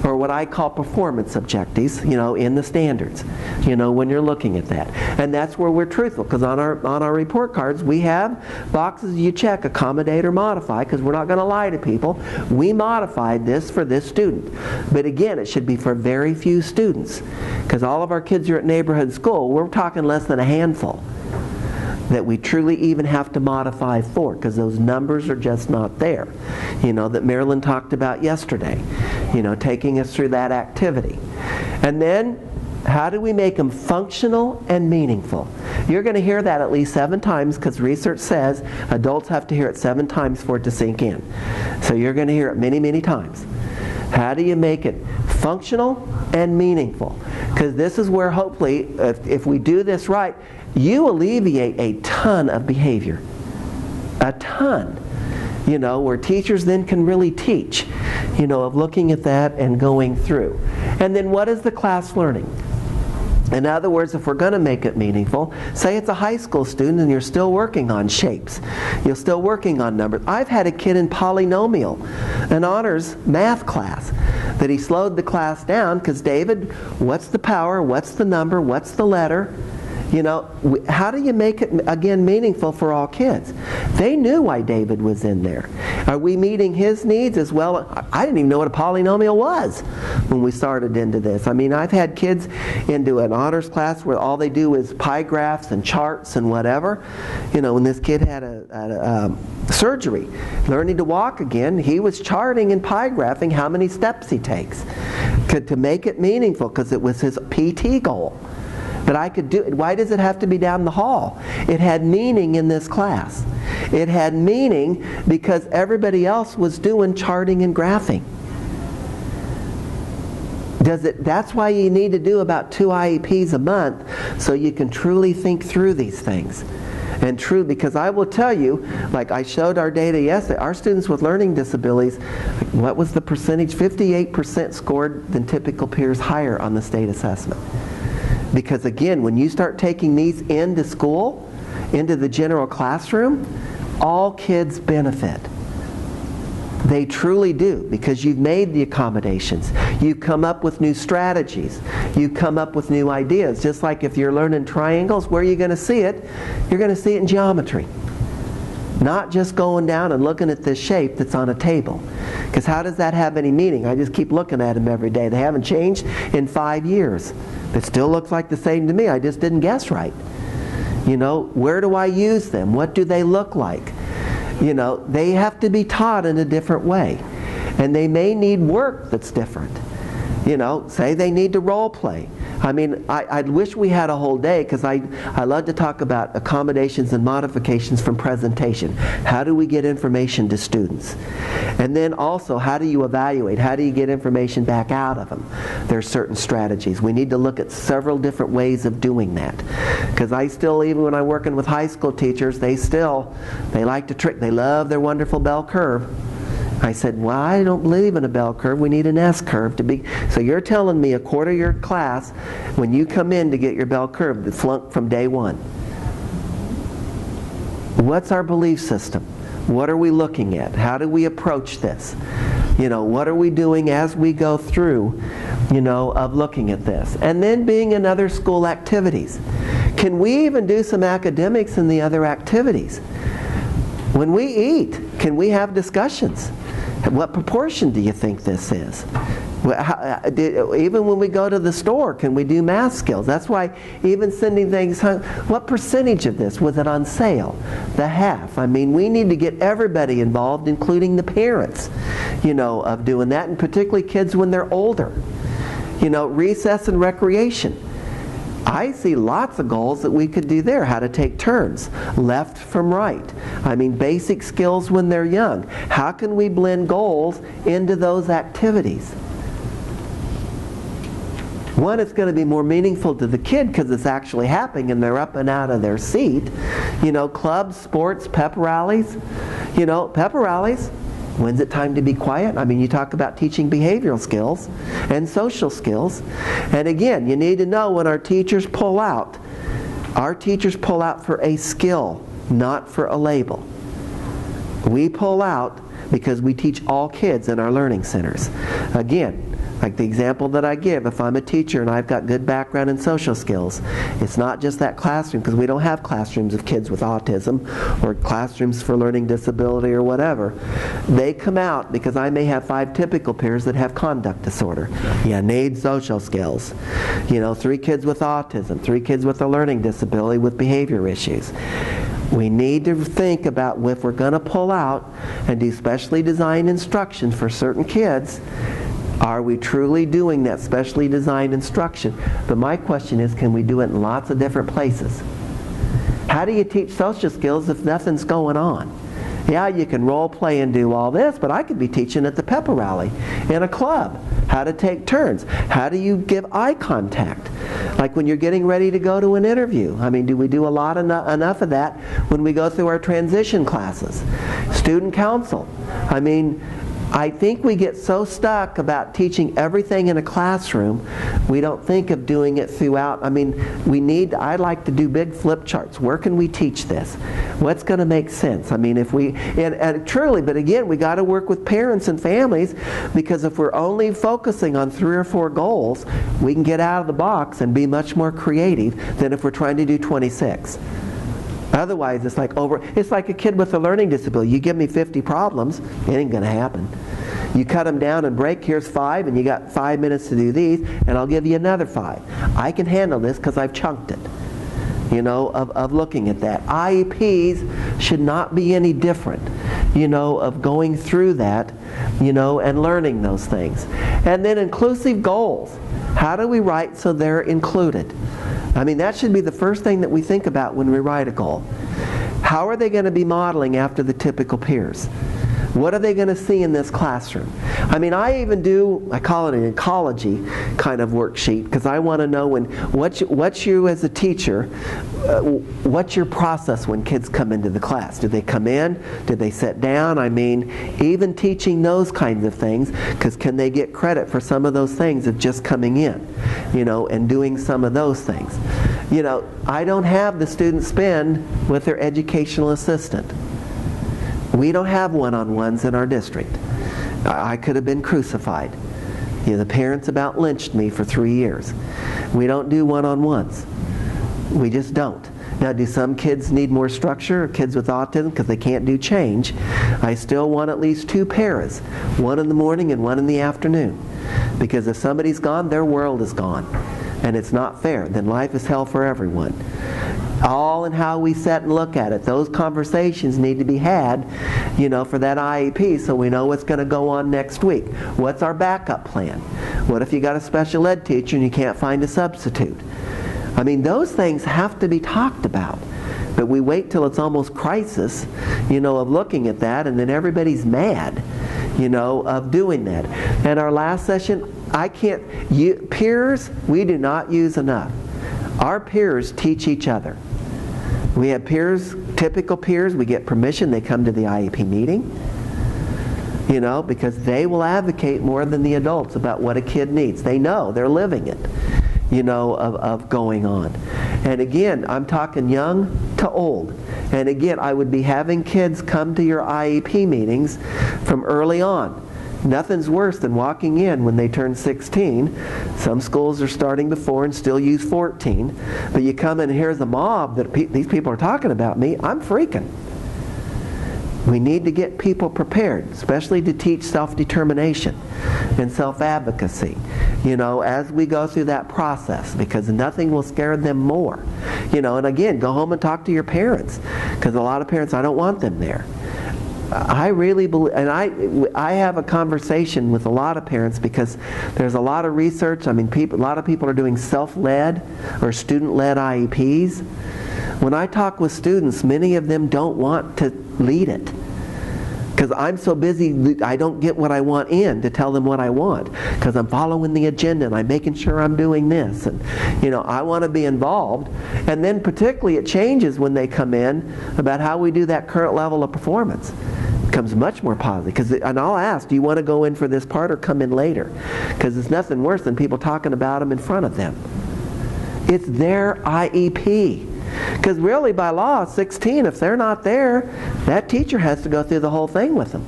or what I call performance objectives, in the standards, when you're looking at that. And that's where we're truthful, because on our report cards, we have boxes you check, accommodate or modify, because we're not going to lie to people. We modified this for this student. But again, it should be for very few students, because all of our kids are at neighborhood school. We're talking less than a handful that we truly even have to modify for, because those numbers are just not there, that Marilyn talked about yesterday, taking us through that activity. And then, how do we make them functional and meaningful? You're going to hear that at least 7 times, because research says adults have to hear it 7 times for it to sink in. So you're going to hear it many, many times. How do you make it functional and meaningful? Because this is where hopefully, if we do this right, you alleviate a ton of behavior. A ton. Where teachers then can really teach, of looking at that and going through. And then what is the class learning? In other words, if we're going to make it meaningful, say it's a high school student and you're still working on shapes. You're still working on numbers. I've had a kid in polynomial, an honors math class, that he slowed the class down because, David, what's the power? What's the number? What's the letter? How do you make it, again, meaningful for all kids? They knew why David was in there. Are we meeting his needs as well? I didn't even know what a polynomial was when we started into this. I mean, I've had kids into an honors class where all they do is pie graphs and charts and whatever. When this kid had a surgery, learning to walk again, he was charting and pie graphing how many steps he takes to make it meaningful, because it was his PT goal. But I could do it. Why does it have to be down the hall? It had meaning in this class. It had meaning because everybody else was doing charting and graphing. That's why you need to do about 2 IEPs a month, so you can truly think through these things. And true, because I will tell you, like I showed our data yesterday, our students with learning disabilities, what was the percentage? 58% scored than typical peers higher on the state assessment. Because again, when you start taking these into school, into the general classroom, all kids benefit. They truly do, because you've made the accommodations. You come up with new strategies. You come up with new ideas. Just like if you're learning triangles, where are you going to see it? You're going to see it in geometry. Not just going down and looking at this shape that's on a table. Because how does that have any meaning? I just keep looking at them every day. They haven't changed in 5 years. It still looks like the same to me. I just didn't guess right. Where do I use them? What do they look like? They have to be taught in a different way. And they may need work that's different. Say they need to role play. I mean, I wish we had a whole day, because I love to talk about accommodations and modifications from presentation. How do we get information to students? And then also, how do you evaluate? How do you get information back out of them? There's certain strategies. We need to look at several different ways of doing that. Because I still, even when I'm working with high school teachers, they like to trick. They love their wonderful bell curve. I said, well, I don't believe in a bell curve. We need an S curve to be. So you're telling me a quarter of your class, when you come in to get your bell curve, the flunk from day one. What's our belief system? What are we looking at? How do we approach this? What are we doing as we go through, of looking at this? And then being in other school activities. Can we even do some academics in the other activities? When we eat, can we have discussions? What proportion do you think this is? Even when we go to the store, can we do math skills? That's why even sending things home, what percentage of this was it on sale? The half. I mean, we need to get everybody involved, including the parents, of doing that, and particularly kids when they're older. Recess and recreation. I see lots of goals that we could do there. How to take turns, left from right. I mean, basic skills when they're young. How can we blend goals into those activities? One, it's going to be more meaningful to the kid because it's actually happening and they're up and out of their seat. Clubs, sports, pep rallies. Pep rallies. When's it time to be quiet? I mean, you talk about teaching behavioral skills and social skills. And again, you need to know when our teachers pull out for a skill, not for a label. We pull out because we teach all kids in our learning centers. Again, like the example that I give, if I'm a teacher and I've got good background in social skills, it's not just that classroom, because we don't have classrooms of kids with autism or classrooms for learning disability or whatever. They come out because I may have 5 typical peers that have conduct disorder. You need social skills. 3 kids with autism, 3 kids with a learning disability with behavior issues. We need to think about if we're going to pull out and do specially designed instruction for certain kids, are we truly doing that specially designed instruction? But my question is, can we do it in lots of different places? How do you teach social skills if nothing's going on? Yeah, you can role play and do all this, but I could be teaching at the pep rally, in a club, how to take turns. How do you give eye contact? Like when you're getting ready to go to an interview. I mean, do we do enough of that when we go through our transition classes? Student council. I mean, I think we get so stuck about teaching everything in a classroom, we don't think of doing it throughout. I mean, I'd like to do big flip charts. Where can we teach this? What's going to make sense? I mean, and truly, but again, we got to work with parents and families, because if we're only focusing on 3 or 4 goals, we can get out of the box and be much more creative than if we're trying to do 26. Otherwise, it's like a kid with a learning disability. You give me 50 problems, it ain't going to happen. You cut them down and break, here's 5, and you got 5 minutes to do these, and I'll give you another 5. I can handle this because I've chunked it, of looking at that. IEPs should not be any different, of going through that, and learning those things. And then inclusive goals. How do we write so they're included? I mean, that should be the first thing that we think about when we write a goal. How are they going to be modeling after the typical peers? What are they going to see in this classroom? I mean, I call it an ecology kind of worksheet, because I want to know what's you as a teacher, what's your process when kids come into the class? Do they come in? Do they sit down? I mean, even teaching those kinds of things, because can they get credit for some of those things of just coming in, and doing some of those things? I don't have the student spend with their educational assistant. We don't have one-on-ones in our district. I could have been crucified. The parents about lynched me for 3 years. We don't do one-on-ones. We just don't. Now, do some kids need more structure, kids with autism, because they can't do change? I still want at least 2 paras, one in the morning and one in the afternoon. Because if somebody's gone, their world is gone. And it's not fair. Then life is hell for everyone. All in how we set and look at it. Those conversations need to be had, for that IEP, so we know what's going to go on next week. What's our backup plan? What if you got a special ed teacher and you can't find a substitute? I mean, those things have to be talked about. But we wait till it's almost crisis, of looking at that, and then everybody's mad, of doing that. And our last session, peers, we do not use enough. Our peers teach each other. We have peers, typical peers, we get permission, they come to the IEP meeting. You know, because they will advocate more than the adults about what a kid needs. They know, they're living it, you know, of going on. And again, I'm talking young to old. And again, I would be having kids come to your IEP meetings from early on. Nothing's worse than walking in when they turn 16. Some schools are starting before and still use 14. But you come in and here's a mob that these people are talking about me. I'm freaking. We need to get people prepared, especially to teach self-determination and self-advocacy, you know, as we go through that process, because nothing will scare them more. You know, and again, go home and talk to your parents, because a lot of parents, I don't want them there. I really believe, and I have a conversation with a lot of parents because there's a lot of research. I mean, a lot of people are doing self-led or student-led IEPs. When I talk with students, many of them don't want to lead it because I'm so busy I don't get what I want in to tell them what I want, because I'm following the agenda and I'm making sure I'm doing this, and you know, I want to be involved. And then particularly it changes when they come in about how we do that current level of performance. It becomes much more positive, and I'll ask, do you want to go in for this part or come in later? Because it's nothing worse than people talking about them in front of them. It's their IEP. Because really, by law, 16, if they're not there, that teacher has to go through the whole thing with them.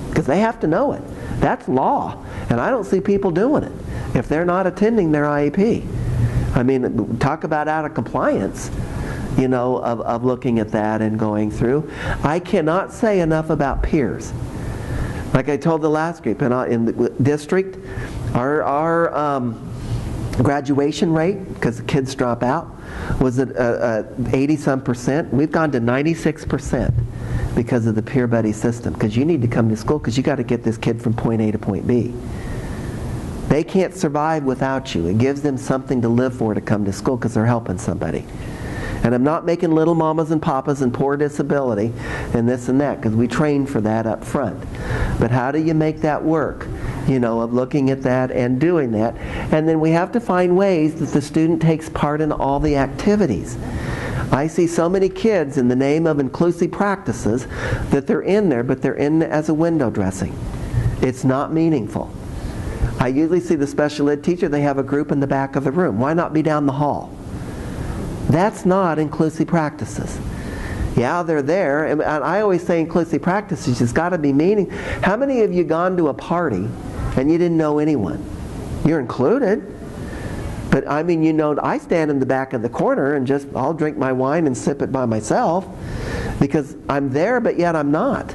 Because they have to know it. That's law. And I don't see people doing it if they're not attending their IEP. I mean, talk about out of compliance, you know, of looking at that and going through. I cannot say enough about peers. Like I told the last group, in the district, our graduation rate, because the kids drop out, was at 80-some%. We've gone to 96% because of the peer buddy system. Because you need to come to school because you got to get this kid from point A to point B. They can't survive without you. It gives them something to live for to come to school because they're helping somebody. And I'm not making little mamas and papas and poor disability and this and that, because we train for that up front. But how do you make that work? You know, of looking at that and doing that. And then we have to find ways that the student takes part in all the activities. I see so many kids in the name of inclusive practices that they're in there, but they're in as a window dressing. It's not meaningful. I usually see the special ed teacher, they have a group in the back of the room. Why not be down the hall? That's not inclusive practices. Yeah, they're there, and I always say inclusive practices, it's got to be meaning. How many of you gone to a party and you didn't know anyone? You're included. But I mean, you know, I stand in the back of the corner and just, I'll drink my wine and sip it by myself because I'm there, but yet I'm not.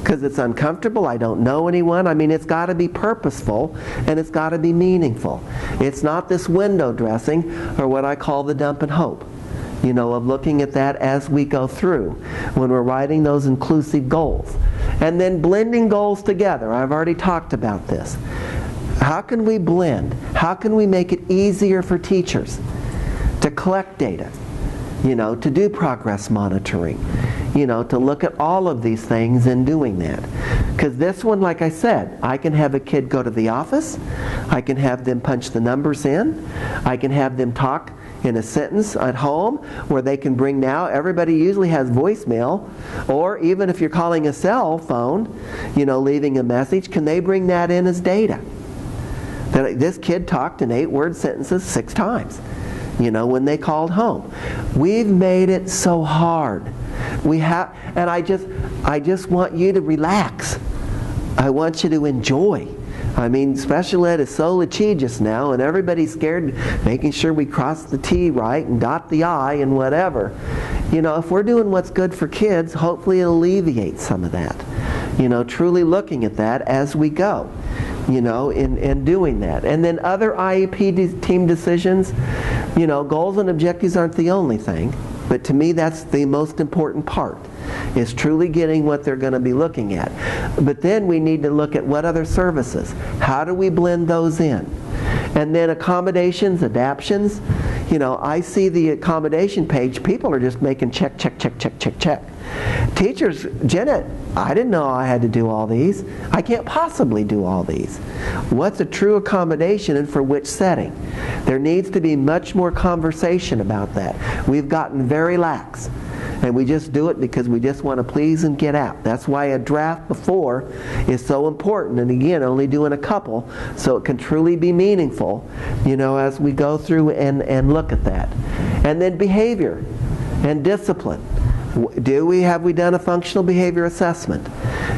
Because it's uncomfortable, I don't know anyone. I mean, it's got to be purposeful and it's got to be meaningful. It's not this window dressing or what I call the dump and hope. You know, of looking at that as we go through when we're writing those inclusive goals. And then blending goals together. I've already talked about this. How can we blend? How can we make it easier for teachers to collect data? You know, to do progress monitoring. You know, to look at all of these things and doing that. Because this one, like I said, I can have a kid go to the office. I can have them punch the numbers in. I can have them talk in a sentence at home where they can bring now, everybody usually has voicemail, or even if you're calling a cell phone, you know, leaving a message, can they bring that in as data? That this kid talked in 8-word sentences 6 times, you know, when they called home. We've made it so hard. We have, and I just want you to relax. I want you to enjoy. I mean, special ed is so litigious now, and everybody's scared, making sure we cross the T right and dot the I and whatever. You know, if we're doing what's good for kids, hopefully it'll alleviate some of that. You know, truly looking at that as we go, you know, in doing that. And then other IEP team decisions, you know, goals and objectives aren't the only thing, but to me that's the most important part, is truly getting what they're going to be looking at. But then we need to look at what other services. How do we blend those in? And then accommodations, adaptions. You know, I see the accommodation page, people are just making check, check, check, check, check, check. Teachers, Janet, I didn't know I had to do all these. I can't possibly do all these. What's a true accommodation and for which setting? There needs to be much more conversation about that. We've gotten very lax. And we just do it because we just want to please and get out. That's why a draft before is so important. And again, only doing a couple so it can truly be meaningful, as we go through and look at that. And then behavior and discipline. Have we done a functional behavior assessment?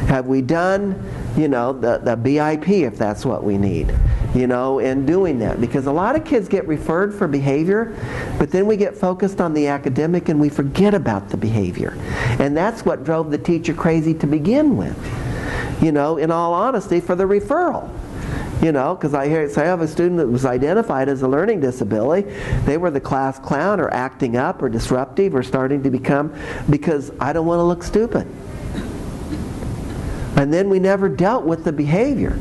Have we done, the BIP if that's what we need? In doing that. Because a lot of kids get referred for behavior, but then we get focused on the academic and we forget about the behavior. And that's what drove the teacher crazy to begin with. In all honesty, for the referral. Because I have a student that was identified as a learning disability. They were the class clown or acting up or disruptive or starting to become, because I don't want to look stupid. And then we never dealt with the behavior.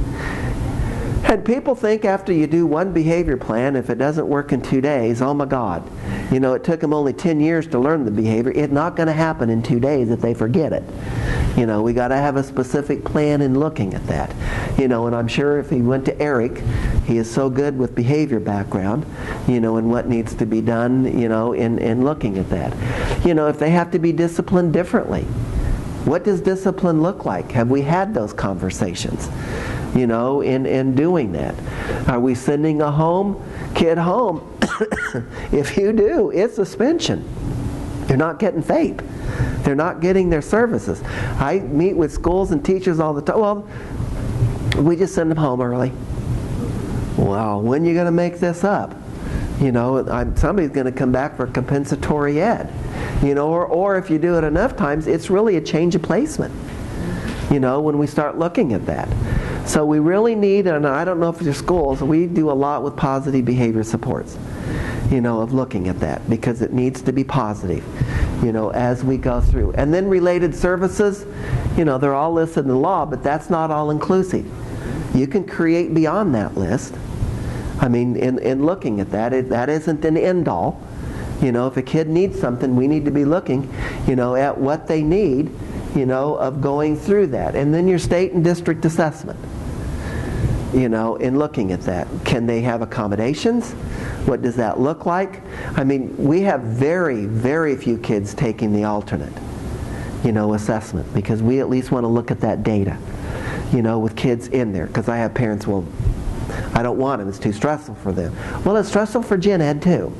And people think after you do one behavior plan, if it doesn't work in 2 days, oh my God, it took them only 10 years to learn the behavior. It's not going to happen in 2 days if they forget it. We got to have a specific plan in looking at that. And I'm sure if he went to Eric, he is so good with behavior background, and what needs to be done, in looking at that. If they have to be disciplined differently, what does discipline look like? Have we had those conversations? In doing that. Are we sending a kid home? If you do, it's suspension. They're not getting FAPE. They're not getting their services. I meet with schools and teachers all the time. Well, we just send them home early. Well, when are you going to make this up? Somebody's going to come back for compensatory ed. Or if you do it enough times, it's really a change of placement. When we start looking at that. So we really need, and I don't know if your schools, we do a lot with positive behavior supports, of looking at that, because it needs to be positive, as we go through. And then related services, they're all listed in the law, but that's not all inclusive. You can create beyond that list. In looking at that, that isn't an end all. If a kid needs something, we need to be looking, at what they need, of going through that. And then your state and district assessment, in looking at that. Can they have accommodations? What does that look like? We have very, very few kids taking the alternate, assessment, because we at least want to look at that data, with kids in there. Because I have parents, well, I don't want them, it's too stressful for them. Well, it's stressful for gen ed too.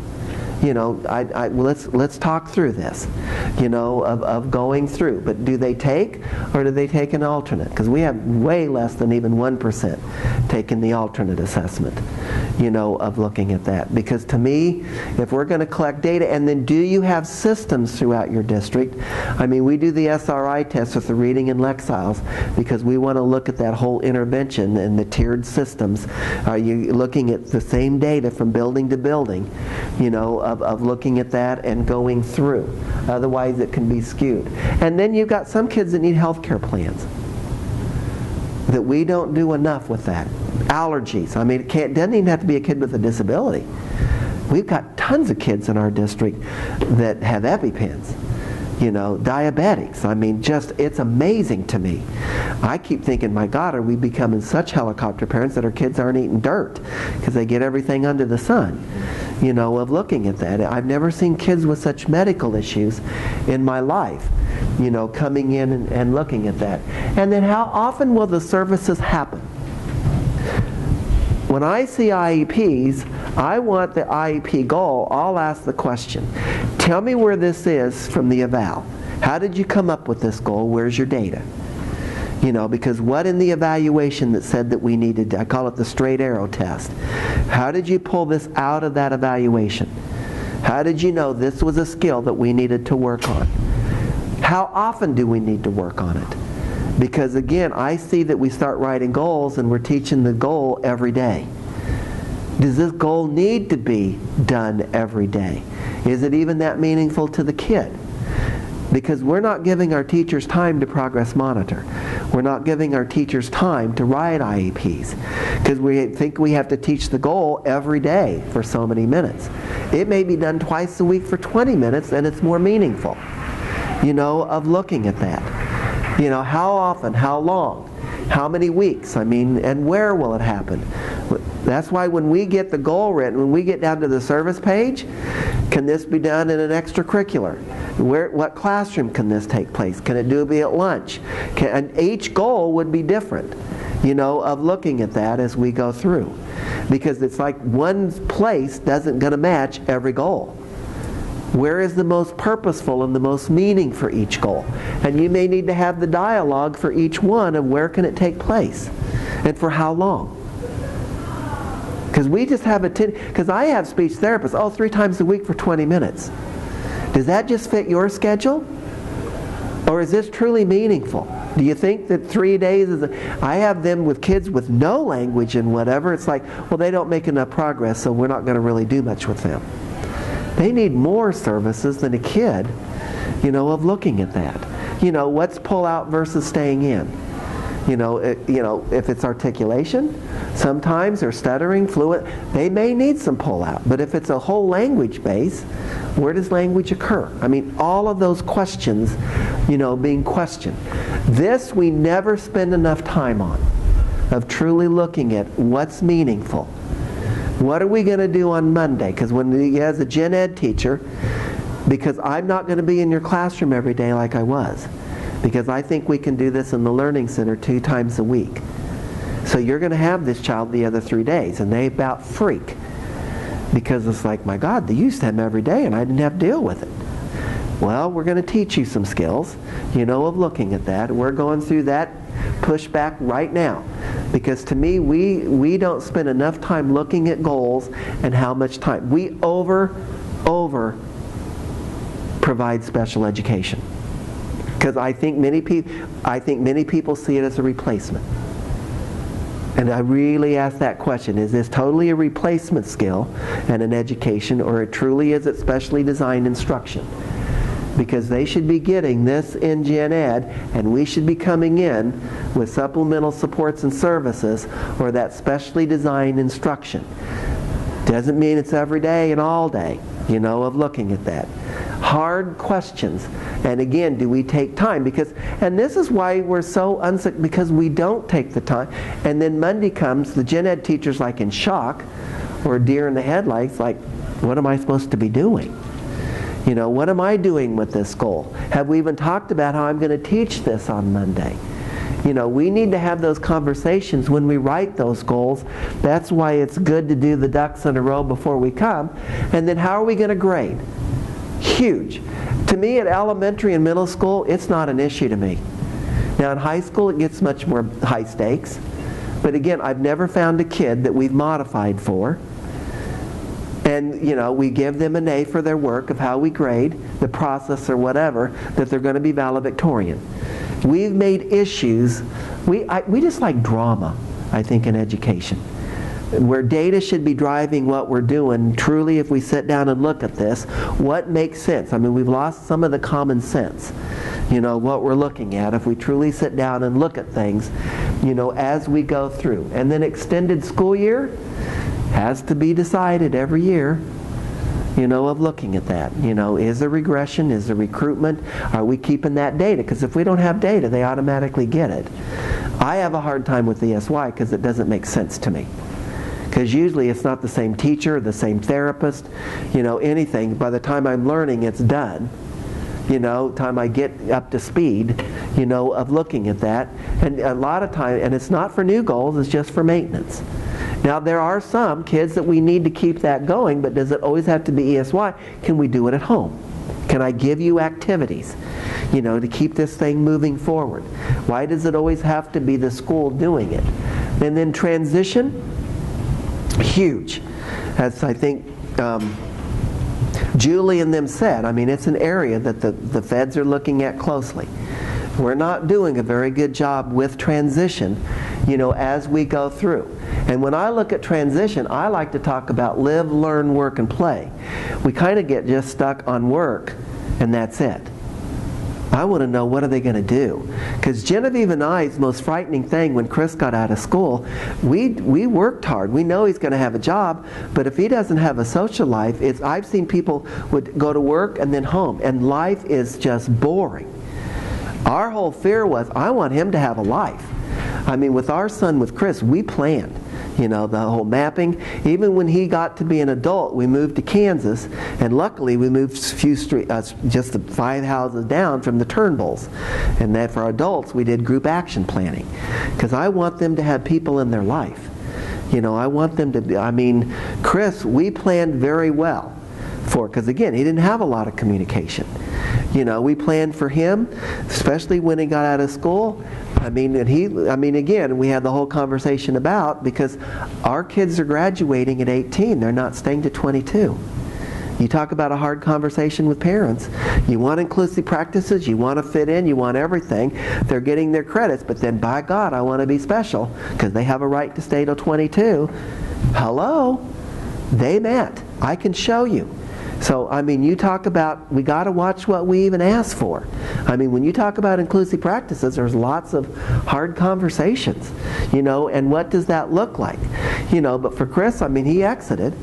Let's talk through this, of going through. But do they take, or do they take an alternate? Because we have way less than even 1% taking the alternate assessment, of looking at that. Because to me, if we're going to collect data, and then do you have systems throughout your district? We do the SRI test with the reading and Lexiles, because we want to look at that whole intervention and the tiered systems. Are you looking at the same data from building to building, of looking at that and going through. Otherwise it can be skewed. And then you've got some kids that need health care plans. That we don't do enough with that. Allergies. It doesn't even have to be a kid with a disability. We've got tons of kids in our district that have EpiPens. Diabetics. It's amazing to me. I keep thinking, my God, are we becoming such helicopter parents that our kids aren't eating dirt because they get everything under the sun, of looking at that. I've never seen kids with such medical issues in my life, coming in and looking at that. And then how often will the services happen? When I see IEPs, I want the IEP goal. I'll ask the question, tell me where this is from the eval. How did you come up with this goal? Where's your data? Because what in the evaluation that said that we needed, I call it the straight arrow test. How did you pull this out of that evaluation? How did you know this was a skill that we needed to work on? How often do we need to work on it? Because again, I see that we start writing goals and we're teaching the goal every day. Does this goal need to be done every day? Is it even that meaningful to the kid? Because we're not giving our teachers time to progress monitor. We're not giving our teachers time to write IEPs. Because we think we have to teach the goal every day for so many minutes. It may be done twice a week for 20 minutes and it's more meaningful, of looking at that. How often, how long, how many weeks, and where will it happen? That's why when we get the goal written, when we get down to the service page, can this be done in an extracurricular? What classroom can this take place? Can it be at lunch? And each goal would be different, of looking at that as we go through. Because it's like one place doesn't going to match every goal. Where is the most purposeful and the most meaning for each goal? And you may need to have the dialogue for each one of where can it take place and for how long. Because we just have because I have speech therapists, 3 times a week for 20 minutes. Does that just fit your schedule? Or is this truly meaningful? Do you think that 3 days I have them with kids with no language and whatever. It's like, well, they don't make enough progress, so we're not going to really do much with them. They need more services than a kid, of looking at that. What's pull out versus staying in? If it's articulation, sometimes, or stuttering, fluent, they may need some pull out. But if it's a whole language base, where does language occur? I mean, all of those questions, being questioned. This we never spend enough time on, of truly looking at what's meaningful. What are we going to do on Monday? Because as a gen ed teacher, because I'm not going to be in your classroom every day like I was. Because I think we can do this in the Learning Center 2 times a week. So you're going to have this child the other 3 days, and they about freak. Because it's like, my God, they used to have them every day, and I didn't have to deal with it. Well, we're going to teach you some skills, of looking at that. We're going through that pushback right now. Because to me, we don't spend enough time looking at goals and how much time. We over provide special education. Because I think many people see it as a replacement. And I really ask that question, is this totally a replacement skill and an education, or it truly is it specially designed instruction? Because they should be getting this in Gen Ed, and we should be coming in with supplemental supports and services, or that specially designed instruction. Doesn't mean it's every day and all day, of looking at that. Hard questions. And again, do we take time? And this is why we're so unsick, because we don't take the time. And then Monday comes, the Gen Ed teacher's like in shock, or deer in the headlights, like, what am I supposed to be doing? What am I doing with this goal? Have we even talked about how I'm going to teach this on Monday? We need to have those conversations when we write those goals. That's why it's good to do the ducks in a row before we come. And then how are we going to grade? Huge. To me, at elementary and middle school, it's not an issue to me. Now in high school, it gets much more high stakes. But again, I've never found a kid that we've modified for. And, we give them an A for their work of how we grade, the process or whatever, that they're going to be valedictorian. We've made issues, we just like drama, I think, in education. Where data should be driving what we're doing, truly, if we sit down and look at this, what makes sense? I mean, we've lost some of the common sense, what we're looking at, if we truly sit down and look at things, as we go through. And then extended school year has to be decided every year, of looking at that. Is there regression? Is there recruitment? Are we keeping that data? Because if we don't have data, they automatically get it. I have a hard time with ESY because it doesn't make sense to me. Because usually it's not the same teacher, the same therapist, anything. By the time I'm learning, it's done. Time I get up to speed, of looking at that. And a lot of time, and it's not for new goals, it's just for maintenance. Now there are some kids that we need to keep that going, but does it always have to be ESY? Can we do it at home? Can I give you activities, to keep this thing moving forward? Why does it always have to be the school doing it? And then transition, huge. As I think Julie and them said, I mean, it's an area that the feds are looking at closely. We're not doing a very good job with transition, as we go through. And when I look at transition, I like to talk about live, learn, work, and play. We kind of get just stuck on work, and that's it. I want to know, what are they going to do? Because Genevieve and I's most frightening thing when Chris got out of school, we worked hard. We know he's going to have a job, but if he doesn't have a social life, I've seen people would go to work and then home, and life is just boring. Our whole fear was, I want him to have a life. I mean, with our son, with Chris, we planned. You know, the whole mapping. Even when he got to be an adult, we moved to Kansas, and luckily we moved just 5 houses down from the Turnbulls. And then for adults, we did group action planning, because I want them to have people in their life. You know, I want them to be, I mean, Chris, we planned very well because again, he didn't have a lot of communication. You know, we planned for him, especially when he got out of school. I mean, again, we had the whole conversation about, because our kids are graduating at 18, they're not staying to 22. You talk about a hard conversation with parents. You want inclusive practices, you want to fit in, you want everything. They're getting their credits, but then by God, I want to be special, because they have a right to stay till 22. Hello? They met. I can show you. So, I mean, you talk about, we got to watch what we even ask for. I mean, when you talk about inclusive practices, there's lots of hard conversations, you know, and what does that look like? You know, but for Chris, I mean, he exited.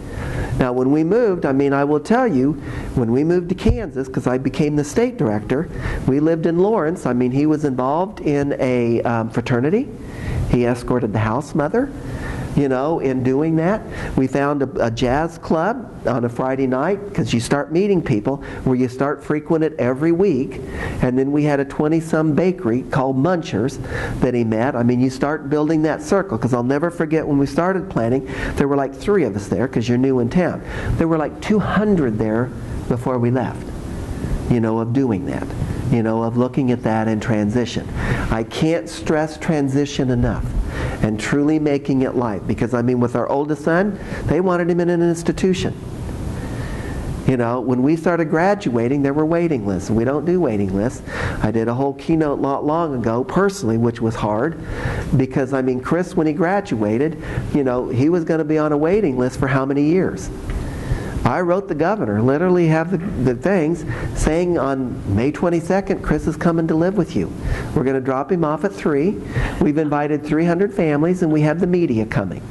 Now, when we moved, I mean, I will tell you, when we moved to Kansas, because I became the state director, we lived in Lawrence. I mean, he was involved in a fraternity. He escorted the house mother. You know, in doing that, we found a jazz club on a Friday night, because you start meeting people where you start frequent it every week. And then we had a 20-some bakery called Munchers that he met. I mean, you start building that circle, because I'll never forget when we started planning, there were like 3 of us there, because you're new in town. There were like 200 there before we left, you know, of doing that, you know, of looking at that in transition. I can't stress transition enough. And truly making it life. Because, I mean, with our oldest son, they wanted him in an institution. You know, when we started graduating, there were waiting lists. We don't do waiting lists. I did a whole keynote not long ago, personally, which was hard. Because, I mean, Chris, when he graduated, you know, he was going to be on a waiting list for how many years? I wrote the governor, literally have the things saying on May 22nd, Chris is coming to live with you. We're going to drop him off at 3. We've invited 300 families, and we have the media coming.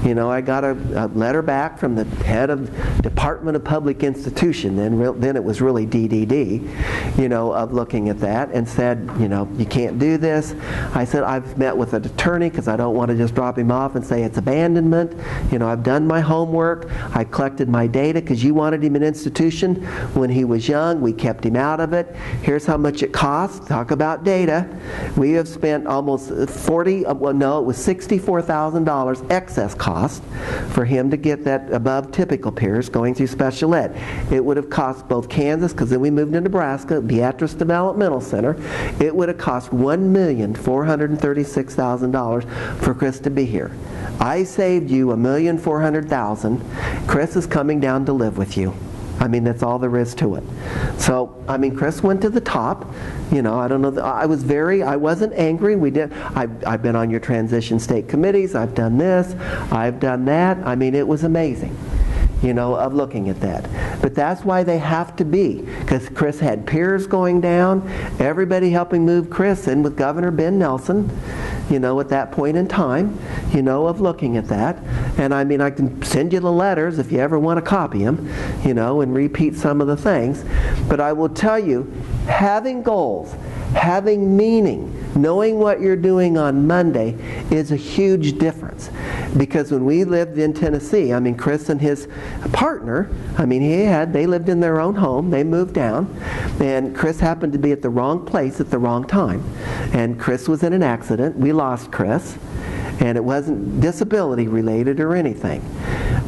You know, I got a letter back from the head of Department of Public Institution, then it was really DDD, you know, of looking at that, and said, you know, you can't do this. I said, I've met with an attorney, because I don't want to just drop him off and say it's abandonment. You know, I've done my homework. I collected my data, because you wanted him in an institution when he was young. We kept him out of it. Here's how much it costs. Talk about data. We have spent almost $64,000 excess cost for him to get that above typical peers going through special ed. It would have cost both Kansas, because then we moved to Nebraska, Beatrice Developmental Center. It would have cost $1,436,000 for Chris to be here. I saved you $1,400,000. Chris is coming down to live with you. I mean, that's all there is to it. So, I mean, Chris went to the top. You know, I don't know. I wasn't angry. I've been on your transition state committees. I've done this. I've done that. I mean, it was amazing, you know, of looking at that. But that's why they have to be, because Chris had peers going down, everybody helping move Chris in with Governor Ben Nelson, you know, at that point in time, you know, of looking at that. And I mean, I can send you the letters if you ever want to copy them, you know, and repeat some of the things. But I will tell you, having goals, having meaning, knowing what you're doing on Monday is a huge difference. Because when we lived in Tennessee, I mean, Chris and his partner, I mean, they lived in their own home. They moved down, and Chris happened to be at the wrong place at the wrong time. And Chris was in an accident. We lost Chris, and it wasn't disability related or anything.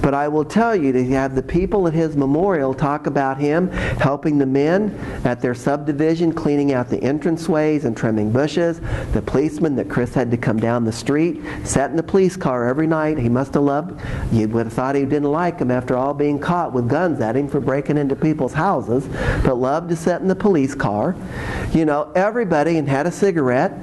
But I will tell you, to have the people at his memorial talk about him helping the men at their subdivision, cleaning out the entranceways and trimming bushes, the policeman that Chris had to come down the street, sat in the police car every night. He must have loved, you would have thought he didn't like him after all being caught with guns at him for breaking into people's houses, but loved to sit in the police car. You know, everybody, and had a cigarette.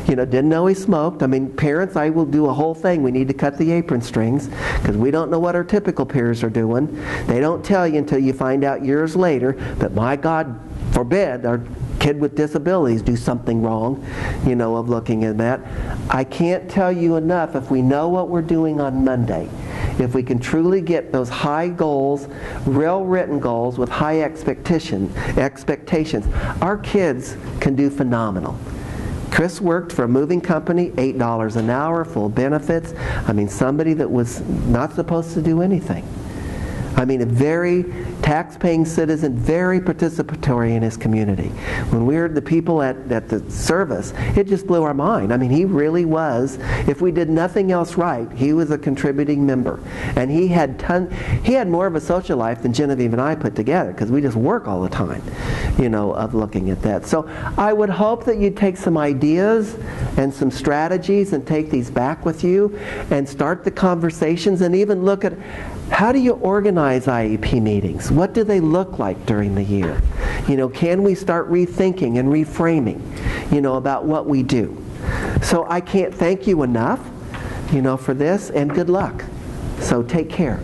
You know, didn't know he smoked. I mean, parents, I will do a whole thing. We need to cut the apron strings, because we don't know what our typical peers are doing. They don't tell you until you find out years later that, my God forbid, our kid with disabilities do something wrong, you know, of looking at that. I can't tell you enough, if we know what we're doing on Monday, if we can truly get those high goals, real written goals with high expectations, our kids can do phenomenal. Chris worked for a moving company, $8 an hour, full benefits. I mean, somebody that was not supposed to do anything. I mean, a very tax-paying citizen, very participatory in his community. When we were the people at the service, it just blew our mind. I mean, he really was, if we did nothing else right, he was a contributing member. And he had more of a social life than Genevieve and I put together, because we just work all the time, you know, of looking at that. So I would hope that you'd take some ideas and some strategies and take these back with you and start the conversations, and even look at, how do you organize IEP meetings? What do they look like during the year? You know, can we start rethinking and reframing, you know, about what we do? So I can't thank you enough, you know, for this, and good luck. So take care.